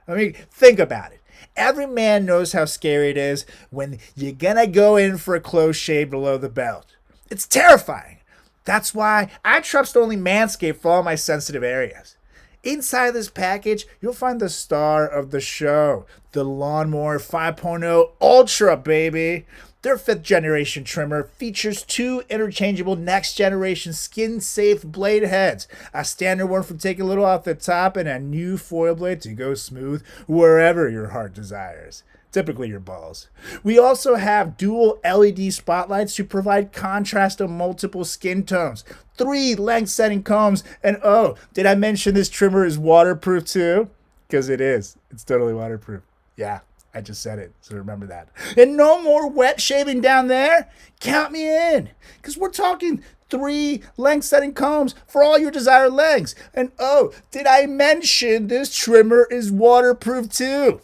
I mean, think about it. Every man knows how scary it is when you're gonna go in for a close shave below the belt. It's terrifying. That's why I trust only Manscaped for all my sensitive areas. Inside this package, you'll find the star of the show, the Lawnmower 5.0 Ultra, baby. Their 5th generation trimmer features 2 interchangeable next generation skin safe blade heads, a standard one for taking a little off the top, and a new foil blade to go smooth wherever your heart desires. Typically your balls. We also have dual LED spotlights to provide contrast to multiple skin tones, 3 length setting combs, and oh, did I mention this trimmer is waterproof too? Because it is. It's totally waterproof. Yeah, I just said it, so remember that. And no more wet shaving down there. Count me in, because we're talking 3 length setting combs for all your desired lengths. And oh, did I mention this trimmer is waterproof too?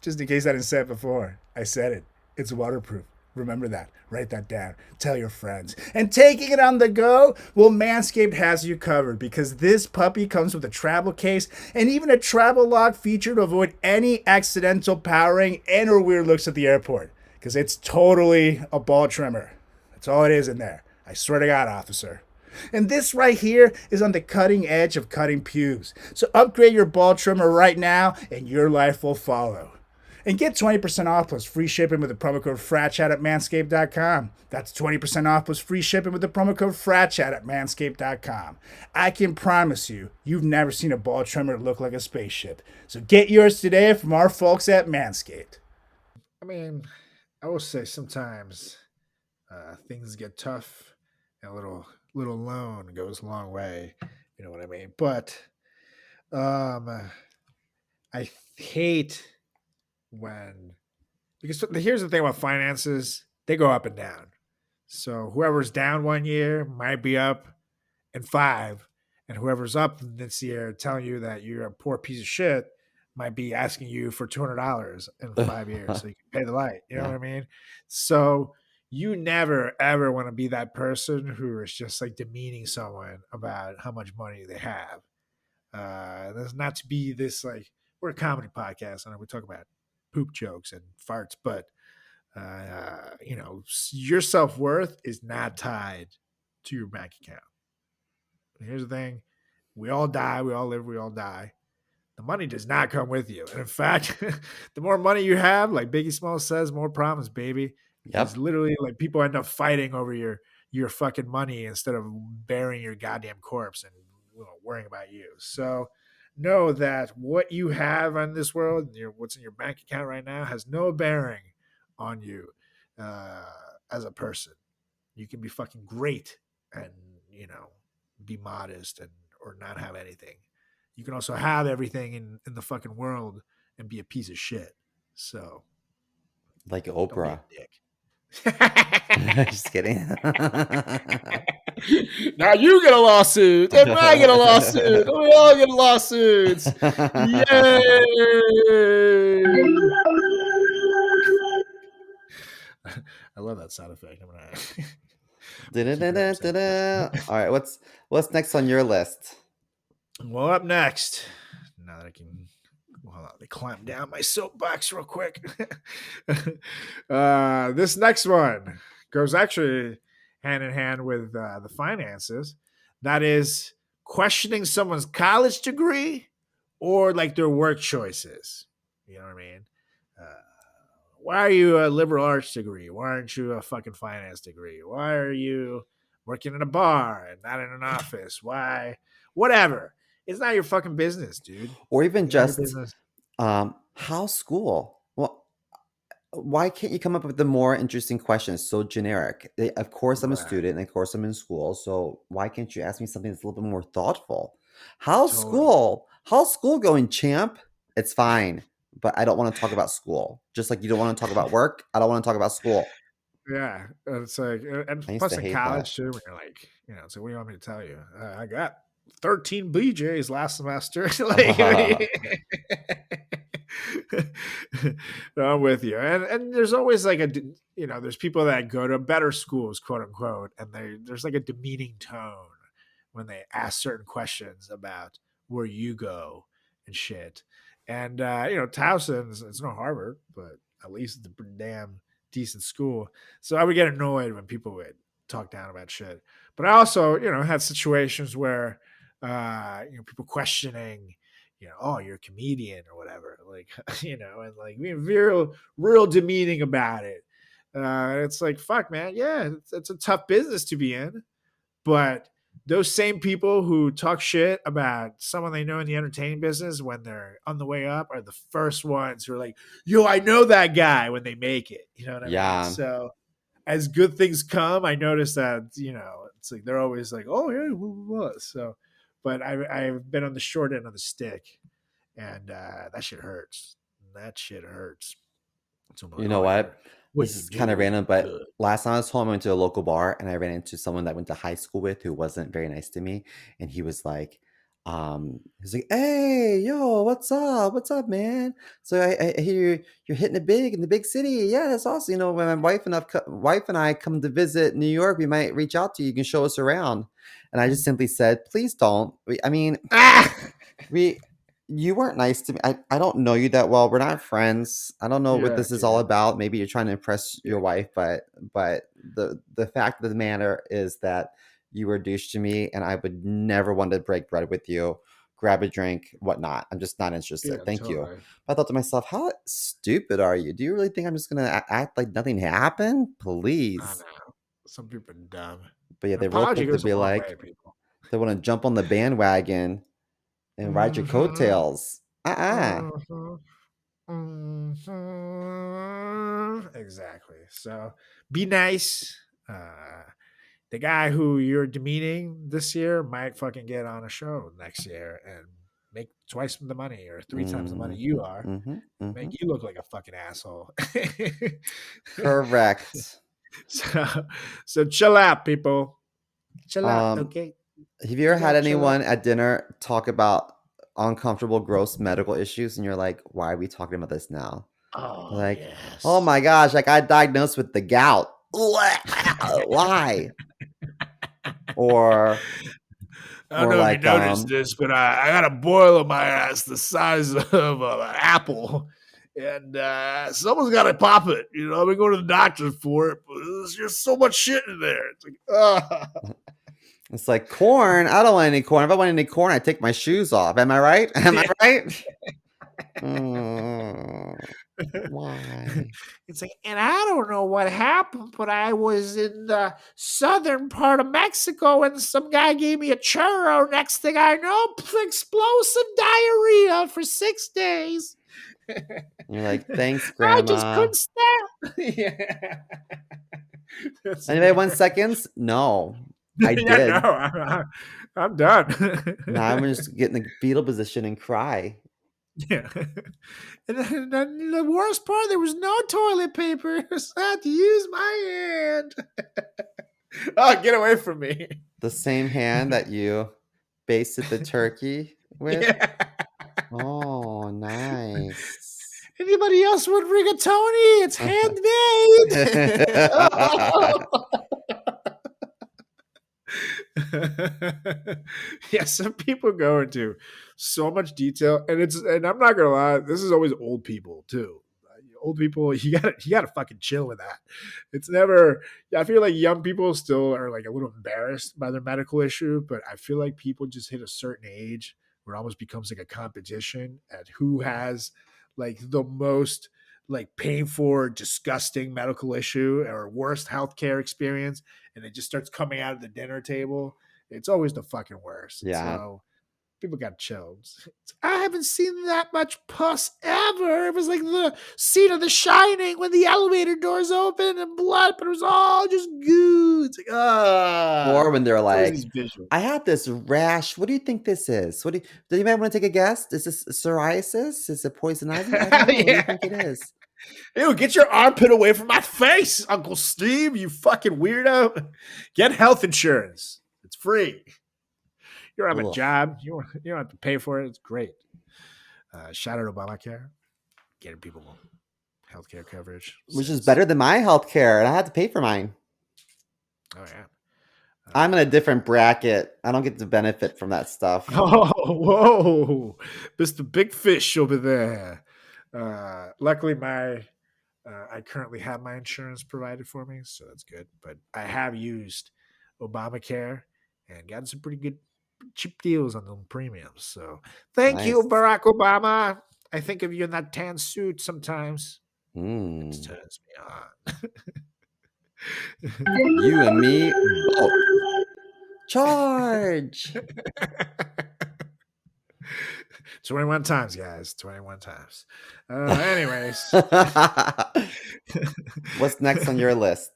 Just in case I didn't say it before, I said it. It's waterproof. Remember that. Write that down. Tell your friends. And taking it on the go, well, Manscaped has you covered because this puppy comes with a travel case and even a travel log feature to avoid any accidental powering and or weird looks at the airport. Because it's totally a ball trimmer. That's all it is in there. I swear to God, officer. And this right here is on the cutting edge of cutting pubes. So upgrade your ball trimmer right now and your life will follow. And get 20% off plus free shipping with the promo code FRATCHAT at manscaped.com. That's 20% off plus free shipping with the promo code FRATCHAT at manscaped.com. I can promise you, you've never seen a ball trimmer look like a spaceship. So get yours today from our folks at Manscaped. I mean, I will say sometimes things get tough and a little loan goes a long way. You know what I mean? But I hate when, because here's the thing about finances, they go up and down. So whoever's down one year might be up in 5, and whoever's up this year telling you that you're a poor piece of shit might be asking you for $200 in 5 years so you can pay the light. You know what I mean? So you never ever want to be that person who is just like demeaning someone about how much money they have. There's not to be this like, we're a comedy podcast and we talk about poop jokes and farts, but your self-worth is not tied to your bank account. And here's the thing: we all die, we all live, we all die. The money does not come with you, and in fact, the more money you have, like Biggie Smalls says, more problems, baby. Because literally, like people end up fighting over your fucking money instead of burying your goddamn corpse and worrying about you. So know that what you have on this world, what's in your bank account right now, has no bearing on you as a person. You can be fucking great and be modest and or not have anything. You can also have everything in the fucking world and be a piece of shit. So, like Oprah. Just kidding. Now you get a lawsuit, and I get a lawsuit. We all get lawsuits. Yay! I love that sound effect. I'm gonna. All right, what's next on your list? Well, up next, now that I can, hold on, let me climb down my soapbox real quick. This next one goes actually hand in hand with the finances. That is questioning someone's college degree or like their work choices. You know what I mean? Why are you a liberal arts degree? Why aren't you a fucking finance degree? Why are you working in a bar and not in an office? Why? Whatever. It's not your fucking business, dude. Or even just how's school? Well, why can't you come up with the more interesting questions? So generic. Of course, I'm a student, and of course, I'm in school. So why can't you ask me something that's a little bit more thoughtful? How's school? How's school going, champ? It's fine, but I don't want to talk about school. Just like you don't want to talk about work, I don't want to talk about school. Yeah, it's like, and plus in college too, when you're like, so what do you want me to tell you? I got 13 BJs last semester. No, I'm with you. And there's always like there's people that go to better schools, quote unquote, and there's like a demeaning tone when they ask certain questions about where you go and shit. And Towson's, it's no Harvard, but at least it's a pretty damn decent school. So I would get annoyed when people would talk down about shit. But I also, had situations where people questioning, oh, you're a comedian or whatever, like, and like being real demeaning about it. It's like, fuck, man. Yeah, it's a tough business to be in. But those same people who talk shit about someone they know in the entertainment business when they're on the way up are the first ones who are like, yo, I know that guy when they make it. You know what I mean? Yeah. So as good things come, I notice that, it's like they're always like, oh, yeah, so, but I've been on the short end of the stick, and that shit hurts. That shit hurts. So I'm like, You know oh, what? what This you is kind of do is random, but good. last time I was home, I went to a local bar and I ran into someone that I went to high school with who wasn't very nice to me. And he's like, hey, yo, what's up? What's up, man? So I hear you're hitting it big in the big city. Yeah, that's awesome. You know, when my wife and I come to visit New York, we might reach out to you. You can show us around. And I just simply said, please don't. I mean, Ah! we you weren't nice to me. I don't know you that well. We're not friends. I don't know what Yeah, this is all kid. about. Maybe you're trying to impress Yeah. your wife, but the fact of the matter is that you were a douche to me, and I would never want to break bread with you, grab a drink, whatnot. I'm just not interested. Yeah, Thank you. totally. But I thought to myself, how stupid are you? Do you really think I'm just gonna act like nothing happened? I Please. know. Some people are dumb. But yeah, An they real apology quick to goes a be long way, like, people. they want to jump on the bandwagon and ride your Mm-hmm. coattails. Uh-uh. Mm-hmm. Mm-hmm. Exactly. So be nice. The guy who you're demeaning this year might fucking get on a show next year and make twice the money or three times the money Mm, you are. mhm, Make mhm. you look like a fucking asshole. Correct. so, so chill out, people. Chill out, Um, okay? have you You ever had gotta chill out. anyone at dinner talk about uncomfortable, gross medical issues, and you're like, "Why are we talking about this now?" They're Oh like, "Oh yes. my gosh, I got diagnosed with the gout." Why? Or, I don't or know if you like, noticed this, but I got a boil on my ass the size of an apple. And someone's got to pop it. I've been going to the doctor for it, but there's just so much shit in there. It's like, it's like corn. I don't want any corn. If I want any corn, I take my shoes off. Am I right? Am I right? Mm, why? It's like, and I don't know what happened, but I was in the southern part of Mexico and some guy gave me a churro. Next thing I know, explosive diarrhea for 6 days. You're like, thanks, I just grandma. couldn't stand. Yeah. That's Anybody want hilarious. seconds? No, I Yeah, no, did. I'm done. Now I'm gonna just get in the fetal position and cry. Yeah. And then the worst part, there was no toilet paper. So I had to use my hand. Oh, get away from me. The same hand that you basted the turkey with. Yeah. Oh, nice. Anybody else want rigatoni? It's handmade. Yeah, some people go into so much detail, and I'm not gonna lie, this is always old people too. Old people, you gotta fucking chill with that. It's never. Yeah, I feel like young people still are like a little embarrassed by their medical issue, but I feel like people just hit a certain age where it almost becomes like a competition at who has like the most like painful or disgusting medical issue or worst healthcare experience, and it just starts coming out of the dinner table. It's always the fucking worst. Yeah. So people got chills. I haven't seen that much pus ever. It was like the scene of The Shining when the elevator doors open and blood, but it was all just goo. It's like, Or when they're it's always like, these visuals. I have this rash. What do you think this is? Do you might want to take a guess? Is this psoriasis? Is it poison ivy? I don't know. What do you Yeah. think it is? Ew, get your armpit away from my face, Uncle Steve, you fucking weirdo. Get health insurance. It's free. You don't have a Ugh. job. You don't have to pay for it. It's great. Shout out to Obamacare. Getting people healthcare coverage. Which is since- better than my healthcare, and I had to pay for mine. Oh, yeah. I'm in a different bracket. I don't get to benefit from that stuff. Oh, whoa. Mr. Big Fish over there. Luckily, I currently have my insurance provided for me, so that's good. But I have used Obamacare and gotten some pretty good cheap deals on them premiums. So thank you, Nice. Barack Obama. I think of you in that tan suit sometimes. Mm. It turns me on. You and me both. Charge. 21 times, guys. 21 times. Anyways. What's next on your list?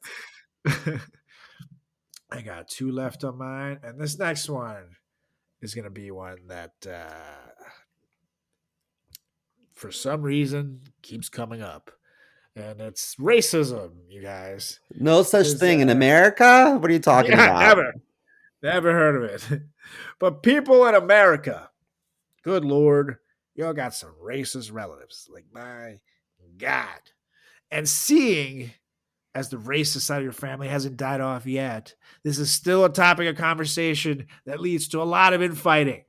I got 2 left on mine. And this next one is going to be one that, for some reason, keeps coming up. And it's racism, you guys. No such 'Cause, thing in America? What are you talking Yeah, about? never heard of it. But people in America, good Lord, y'all got some racist relatives. Like, my God. And seeing as the racist side of your family hasn't died off yet, this is still a topic of conversation that leads to a lot of infighting.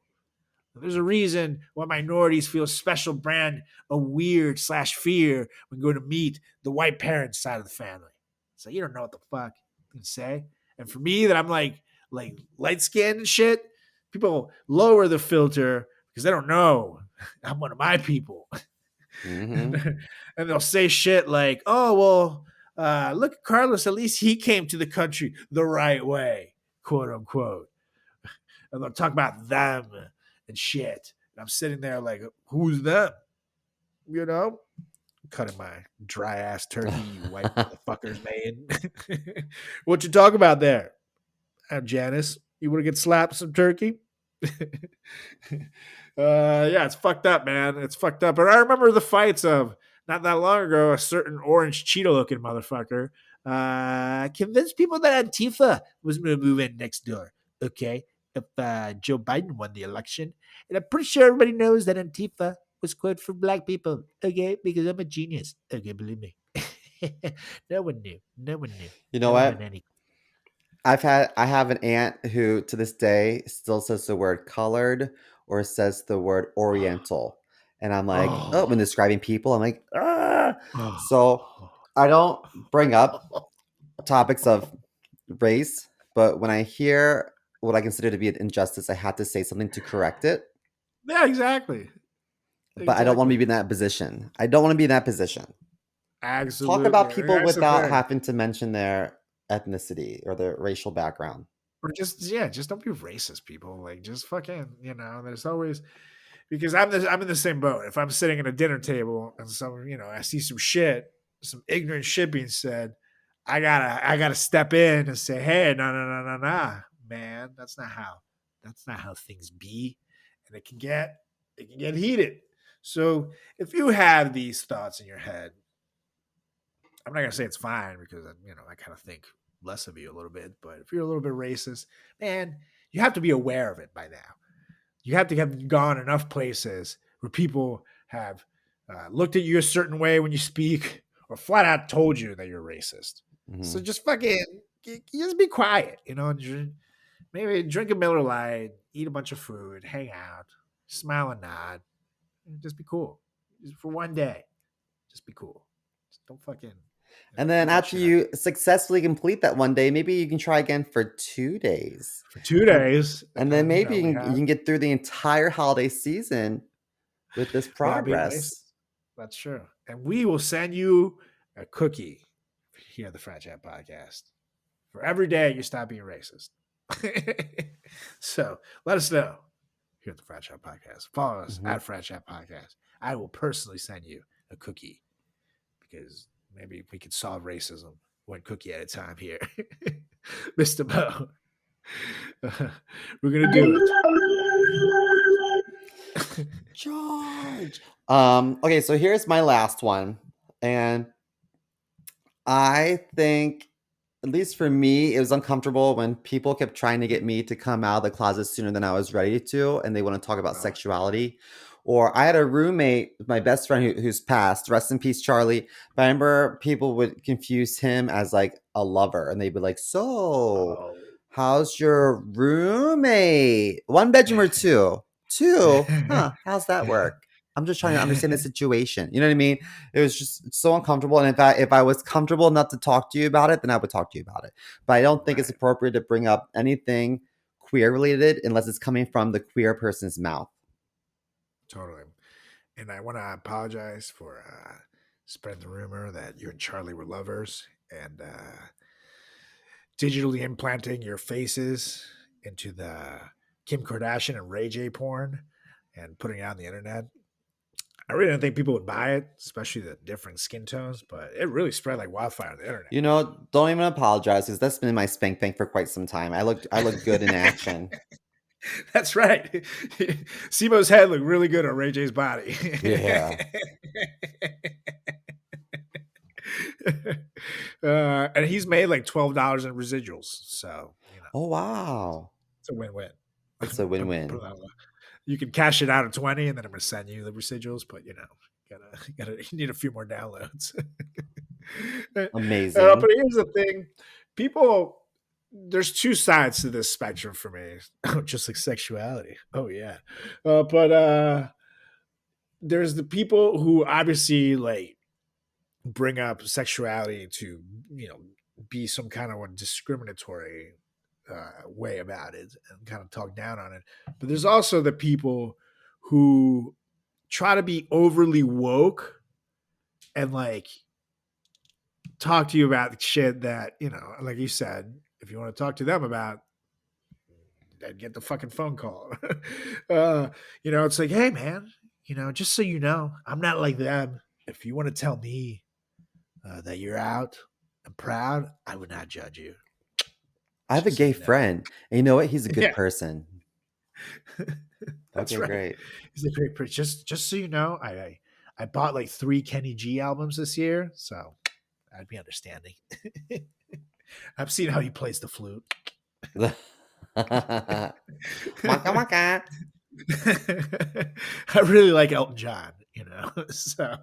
There's a reason why minorities feel a special brand of weird / fear when going to meet the white parents side of the family. So you don't know what the fuck you can say. And for me, that I'm like light skinned and shit, people lower the filter because they don't know I'm one of my people. Mm-hmm. And they'll say shit like, "Oh well, look at Carlos. At least he came to the country the right way, quote unquote." And they'll talk about them and shit. And I'm sitting there like, "Who's them?" You know, cutting my dry ass turkey, you white motherfuckers, man. What you talk about there, Janice? You want to get slapped some turkey? Yeah, it's fucked up, man. It's fucked up. But I remember the fights of not that long ago, a certain orange Cheeto looking motherfucker convinced people that Antifa was going to move in next door. Okay. If Joe Biden won the election. And I'm pretty sure everybody knows that Antifa was quote for black people. Okay. Because I'm a genius. Okay. Believe me. No one knew. No one knew. You know No one had what? any. I have an aunt who to this day still says the word colored or says the word oriental. And I'm like, oh, when describing people, I'm like, ah. So I don't bring up topics of race, but when I hear what I consider to be an injustice, I have to say something to correct it. Yeah, exactly. But I don't want to be in that position. I don't want to be in that position. Absolutely. Talk about people That's the without thing. having to mention their ethnicity or their racial background. Or just don't be racist, people. Like just fucking, there's always because I'm in the same boat. If I'm sitting at a dinner table and I see some shit, some ignorant shit being said, I gotta step in and say, hey, no, man, that's not how things be. And it can get heated. So if you have these thoughts in your head, I'm not gonna say it's fine because I kind of think less of you a little bit. But if you're a little bit racist, man, you have to be aware of it by now. You have to have gone enough places where people have looked at you a certain way when you speak, or flat out told you that you're racist. Mhm. So just fucking just be quiet, maybe drink a Miller Lite, eat a bunch of food, hang out, smile and nod, and just be cool. Just for one day, just be cool. Just don't fucking. And then put that after shit out you successfully complete that one day, maybe you can try again for 2 days. for 2 days, And then maybe we you can get through the entire holiday season with this without being progress. racist. That's true. And we will send you a cookie here at the Frat Chat Podcast for every day you stop being racist. So let us know here at the Frat Chat Podcast. Follow us Mhm. at Frat Chat Podcast. I will personally send you a cookie because maybe we could solve racism one cookie at a time here. Mr. Bo. We're going to do it. George. Okay, so here's my last one. And I think, at least for me, it was uncomfortable when people kept trying to get me to come out of the closet sooner than I was ready to, and they want to talk about sexuality. Or I had a roommate, my best friend who's passed, rest in peace, Charlie. But I remember people would confuse him as like a lover, and they'd be like, "So, how's your roommate? 1 bedroom or 2? 2? Huh? How's that work? I'm just trying to understand the situation." You know what I mean? It was just so uncomfortable. And if I was comfortable enough to talk to you about it, then I would talk to you about it. But I don't think it's appropriate to bring up anything queer related unless it's coming from the queer person's mouth. Totally. And I want to apologize for spread the rumor that you and Charlie were lovers and digitally implanting your faces into the Kim Kardashian and Ray J porn and putting it on the internet. I really didn't think people would buy it, especially the different skin tones, but it really spread like wildfire on the internet. You know, don't even apologize because that's been my spank bank for quite some time. I look good in action. That's right. Simo's head looked really good on Ray J's body. Yeah. And he's made like $12 in residuals. So, Oh you it's a win-win. It's a win-win. You can cash it out at 20 and then I'm going to send you the residuals, but you need a few more downloads. Amazing. But here's the thing. There's two sides to this spectrum for me. Just like sexuality. Oh yeah. But there's the people who obviously like bring up sexuality to, be some kind of a discriminatory way about it and kind of talk down on it. But there's also the people who try to be overly woke and like talk to you about shit that, like you said, if you want to talk to them about, then get the fucking phone call. It's like, hey man, just so you know, I'm not like them. If you want to tell me that you're out and proud, I would not judge you. I have a gay friend. And you know what? He's a good person. That's okay, right. Great. He's a great person. Just so you know, I bought like 3 Kenny G albums this year, so I'd be understanding. I've seen how he plays the flute. Waka waka. I really like Elton John, so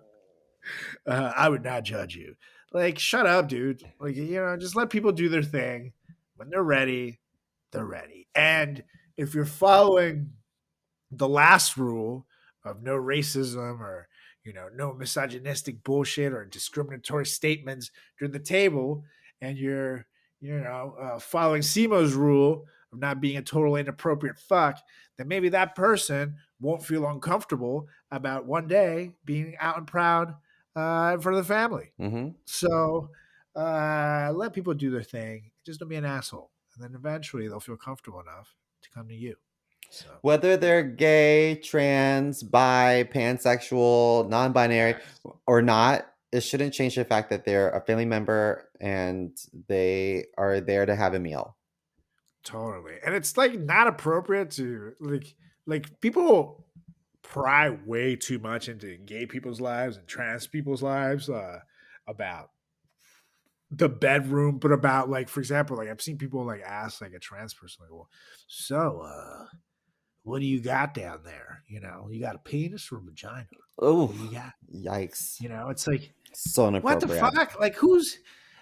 I would not judge you. Like, shut up, dude. Like, just let people do their thing. When they're ready, they're ready. And if you're following the last rule of no racism or, no misogynistic bullshit or discriminatory statements during the table, and you're, following Simo's rule of not being a total inappropriate fuck, then maybe that person won't feel uncomfortable about one day being out and proud in front of the family. Mm-hmm. So let people do their thing. Just don't be an asshole. And then eventually they'll feel comfortable enough to come to you. So, whether they're gay, trans, bi, pansexual, non-binary, or not, it shouldn't change the fact that they're a family member and they are there to have a meal. Totally. And it's like not appropriate to like people pry way too much into gay people's lives and trans people's lives about the bedroom, but about like, for example, like I've seen people like ask like a trans person, like, well, so what do you got down there? You got a penis or a vagina? Oh, what do you got? Yikes. It's like, so inappropriate. What the fuck? Like,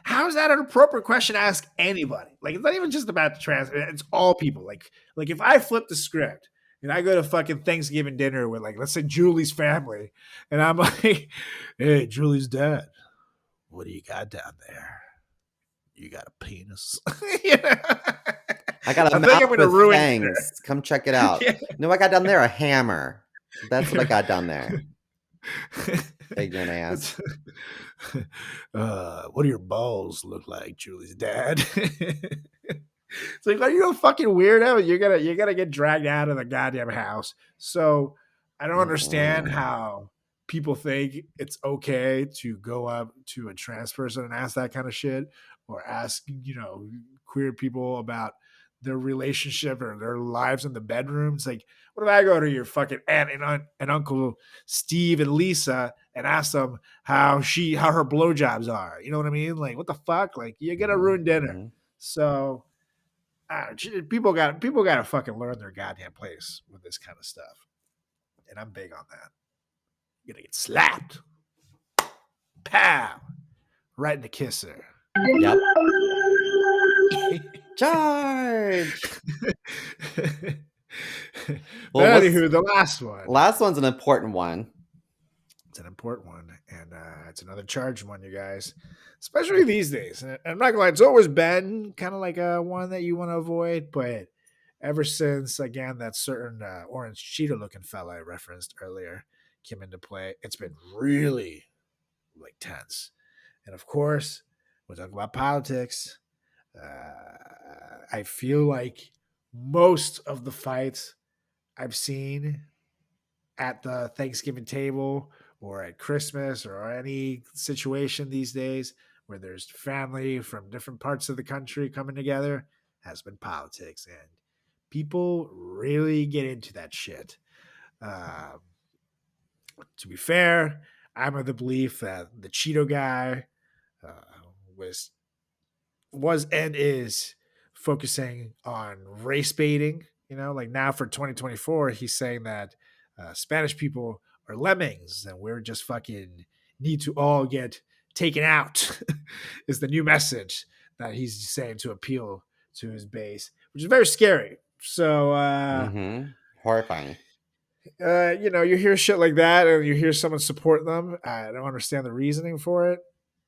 how is that an appropriate question to ask anybody? Like, it's not even just about the trans, it's all people. Like if I flip the script and I go to fucking Thanksgiving dinner with, like, let's say Julie's family, and I'm like, hey, Julie's dad, what do you got down there? You got a penis. I got a mouth with fangs. Come check it out. Yeah. No, I got down there a hammer. That's what I got down there. Ignorant ass. What do your balls look like, Julie's dad? It's like, are you a fucking weirdo? You're gonna get dragged out of the goddamn house. So I don't understand how people think it's okay to go up to a trans person and ask that kind of shit, or ask, queer people about their relationship or their lives in the bedroom. It's like, what if I go to your fucking aunt and uncle Steve and Lisa and ask them how her blowjobs are? You know what I mean? Like, what the fuck? Like, you're gonna ruin dinner. Mm-hmm. So people got to fucking learn their goddamn place with this kind of stuff, and I'm big on that. You're gonna get slapped, pow, right in the kisser. Yep. Charge. Well, anywho, the last one. Last one's an important one. It's an important one, and it's another charged one, you guys. Especially these days. And I'm not gonna lie, it's always been kind of like a one that you want to avoid, but ever since, again, that certain orange cheetah looking fella I referenced earlier came into play, it's been really, like tense. And of course, we're talking about politics. I feel like most of the fights I've seen at the Thanksgiving table or at Christmas or any situation these days where there's family from different parts of the country coming together has been politics. And people really get into that shit. To be fair, I'm of the belief that the Cheeto guy uh, was and is focusing on race baiting. Like now for 2024, he's saying that Spanish people are lemmings and we're just fucking need to all get taken out is the new message that he's saying to appeal to his base, which is very scary. So, Horrifying. you hear shit like that and you hear someone support them. I don't understand the reasoning for it,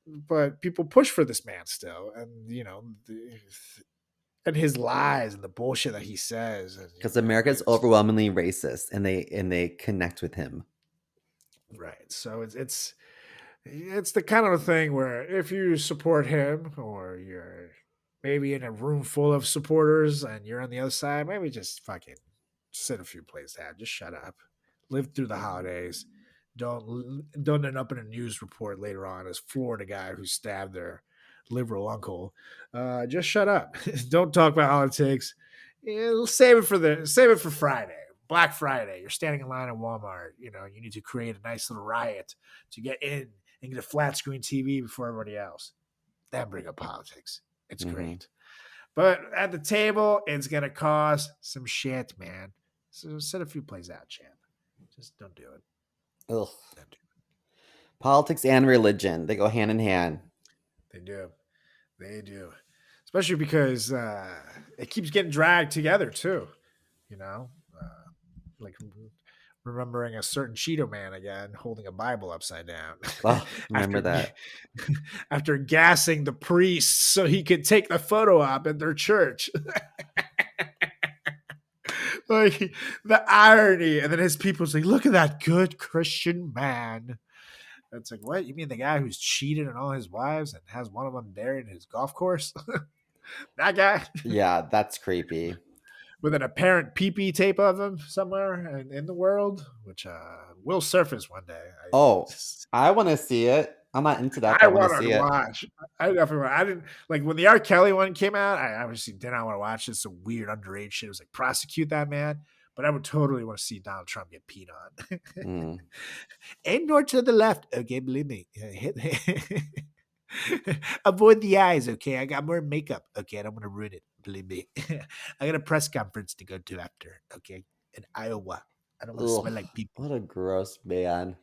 but people push for this man still. And, and his lies and the bullshit that he says. Because America's overwhelmingly racist and they connect with him. Right. So it's the kind of thing where if you support him or you're maybe in a room full of supporters and you're on the other side, maybe just fucking sit a few places down. Just shut up. Live through the holidays. Don't end up in a news report later on as Florida guy who stabbed their liberal uncle. Just shut up. Don't talk about politics. Save it for Friday. Black Friday. You're standing in line at Walmart. You need to create a nice little riot to get in and get a flat screen TV before everybody else. Then bring up politics. It's great. But at the table, it's going to cause some shit, man. So set a few plays out, champ. Just don't do it. Ugh. Don't do it. Politics and religion, they go hand in hand. They do. Especially because it keeps getting dragged together, too. Like remembering a certain Cheeto man again holding a Bible upside down. Oh, remember that. After gassing the priests so he could take the photo op at their church. Like the irony. And then his people's like, look at that good Christian man. It's like, what? You mean the guy who's cheated on all his wives and has one of them buried in his golf course? That guy? Yeah, that's creepy. With an apparent pee-pee tape of him somewhere in the world, which will surface one day. I want to see it. I'm not into that. I want to watch. I definitely. I didn't like when the R. Kelly one came out. I obviously did not want to watch this. Some weird underage shit. It was like prosecute that man. But I would totally want to see Donald Trump get peed on. Ain't nor to the left. Okay, believe me. Avoid the eyes. Okay, I got more makeup. Okay, I don't want to ruin it. Believe me. I got a press conference to go to after. Okay, in Iowa. I don't want to smell like people. What a gross man.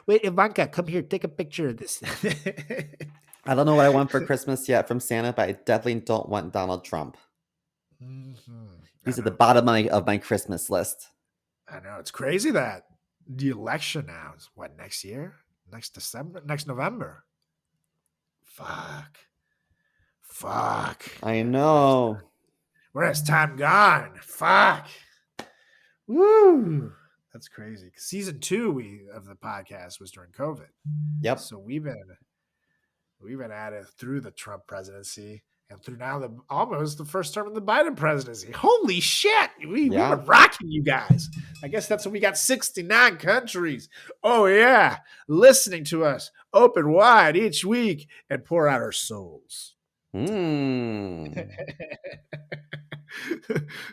Wait, Ivanka, come here. Take a picture of this. I don't know what I want for Christmas yet from Santa, but I definitely don't want Donald Trump. He's at the bottom of my Christmas list. I know. It's crazy that the election now is what, next year? Next November. Fuck. I know. Where has time gone? Fuck. Woo. That's crazy. Season 2 of the podcast was during COVID. Yep. So we've been at it through the Trump presidency and through now almost the first term of the Biden presidency. Holy shit. We were rocking you guys. I guess that's when we got 69 countries. Oh yeah. Listening to us open wide each week and pour out our souls.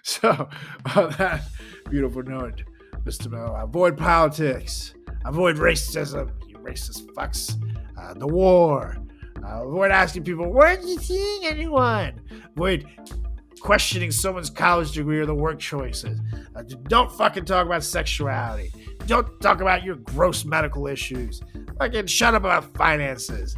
So on that beautiful note, Mr. Mel, avoid politics, avoid racism, you racist fucks, the war, avoid asking people, weren't you seeing anyone? Avoid questioning someone's college degree or the work choices. Don't fucking talk about sexuality. Don't talk about your gross medical issues. Fucking shut up about finances.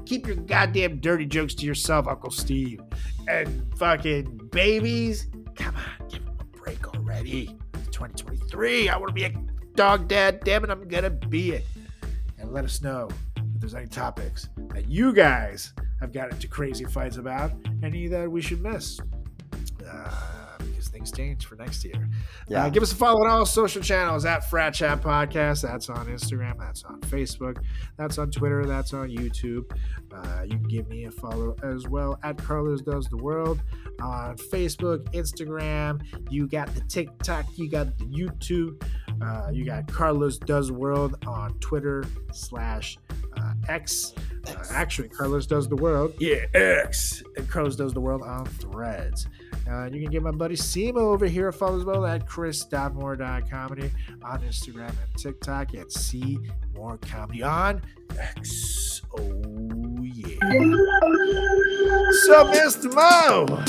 Keep your goddamn dirty jokes to yourself, Uncle Steve. And fucking babies, come on, give them a break already. It's 2023. I want to be a dog dad. Damn it, I'm gonna be it. And let us know if there's any topics that you guys have got into crazy fights about, any that we should miss. because things change for next year. Yeah. Give us a follow on all social channels at Frat Chat Podcast. That's on Instagram. That's on Facebook. That's on Twitter. That's on YouTube. You can give me a follow as well at Carlos Does the World on Facebook, Instagram. You got the TikTok. You got the YouTube. You got Carlos Does World on Twitter / X. Actually, Carlos Does the World. Yeah, X. And Carlos Does the World on Threads. You can give my buddy Simo over here a follow as well at chris.moore.comedy on Instagram and TikTok at @CMoreComedy on X. Oh, yeah. So, Mr. Mo,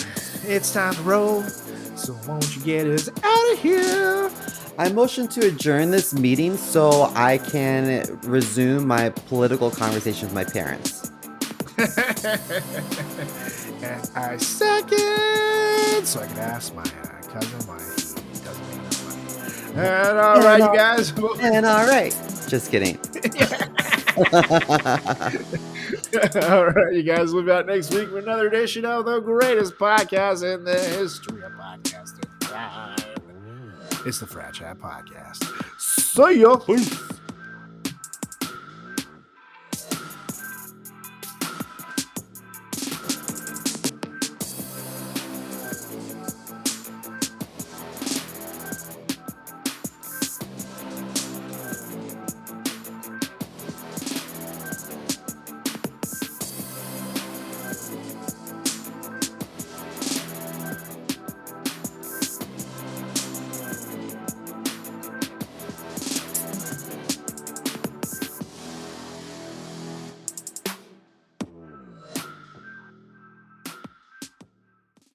it's time to roll. So, won't you get us out of here? I motion to adjourn this meeting so I can resume my political conversation with my parents. And I second, so I can ask my cousin why he doesn't make this money. And all right, you guys. And all right. Just kidding. All right, you guys. We'll be out next week for another edition of the greatest podcast in the history of podcasting. It's the Frat Chat Podcast. See ya. Peace.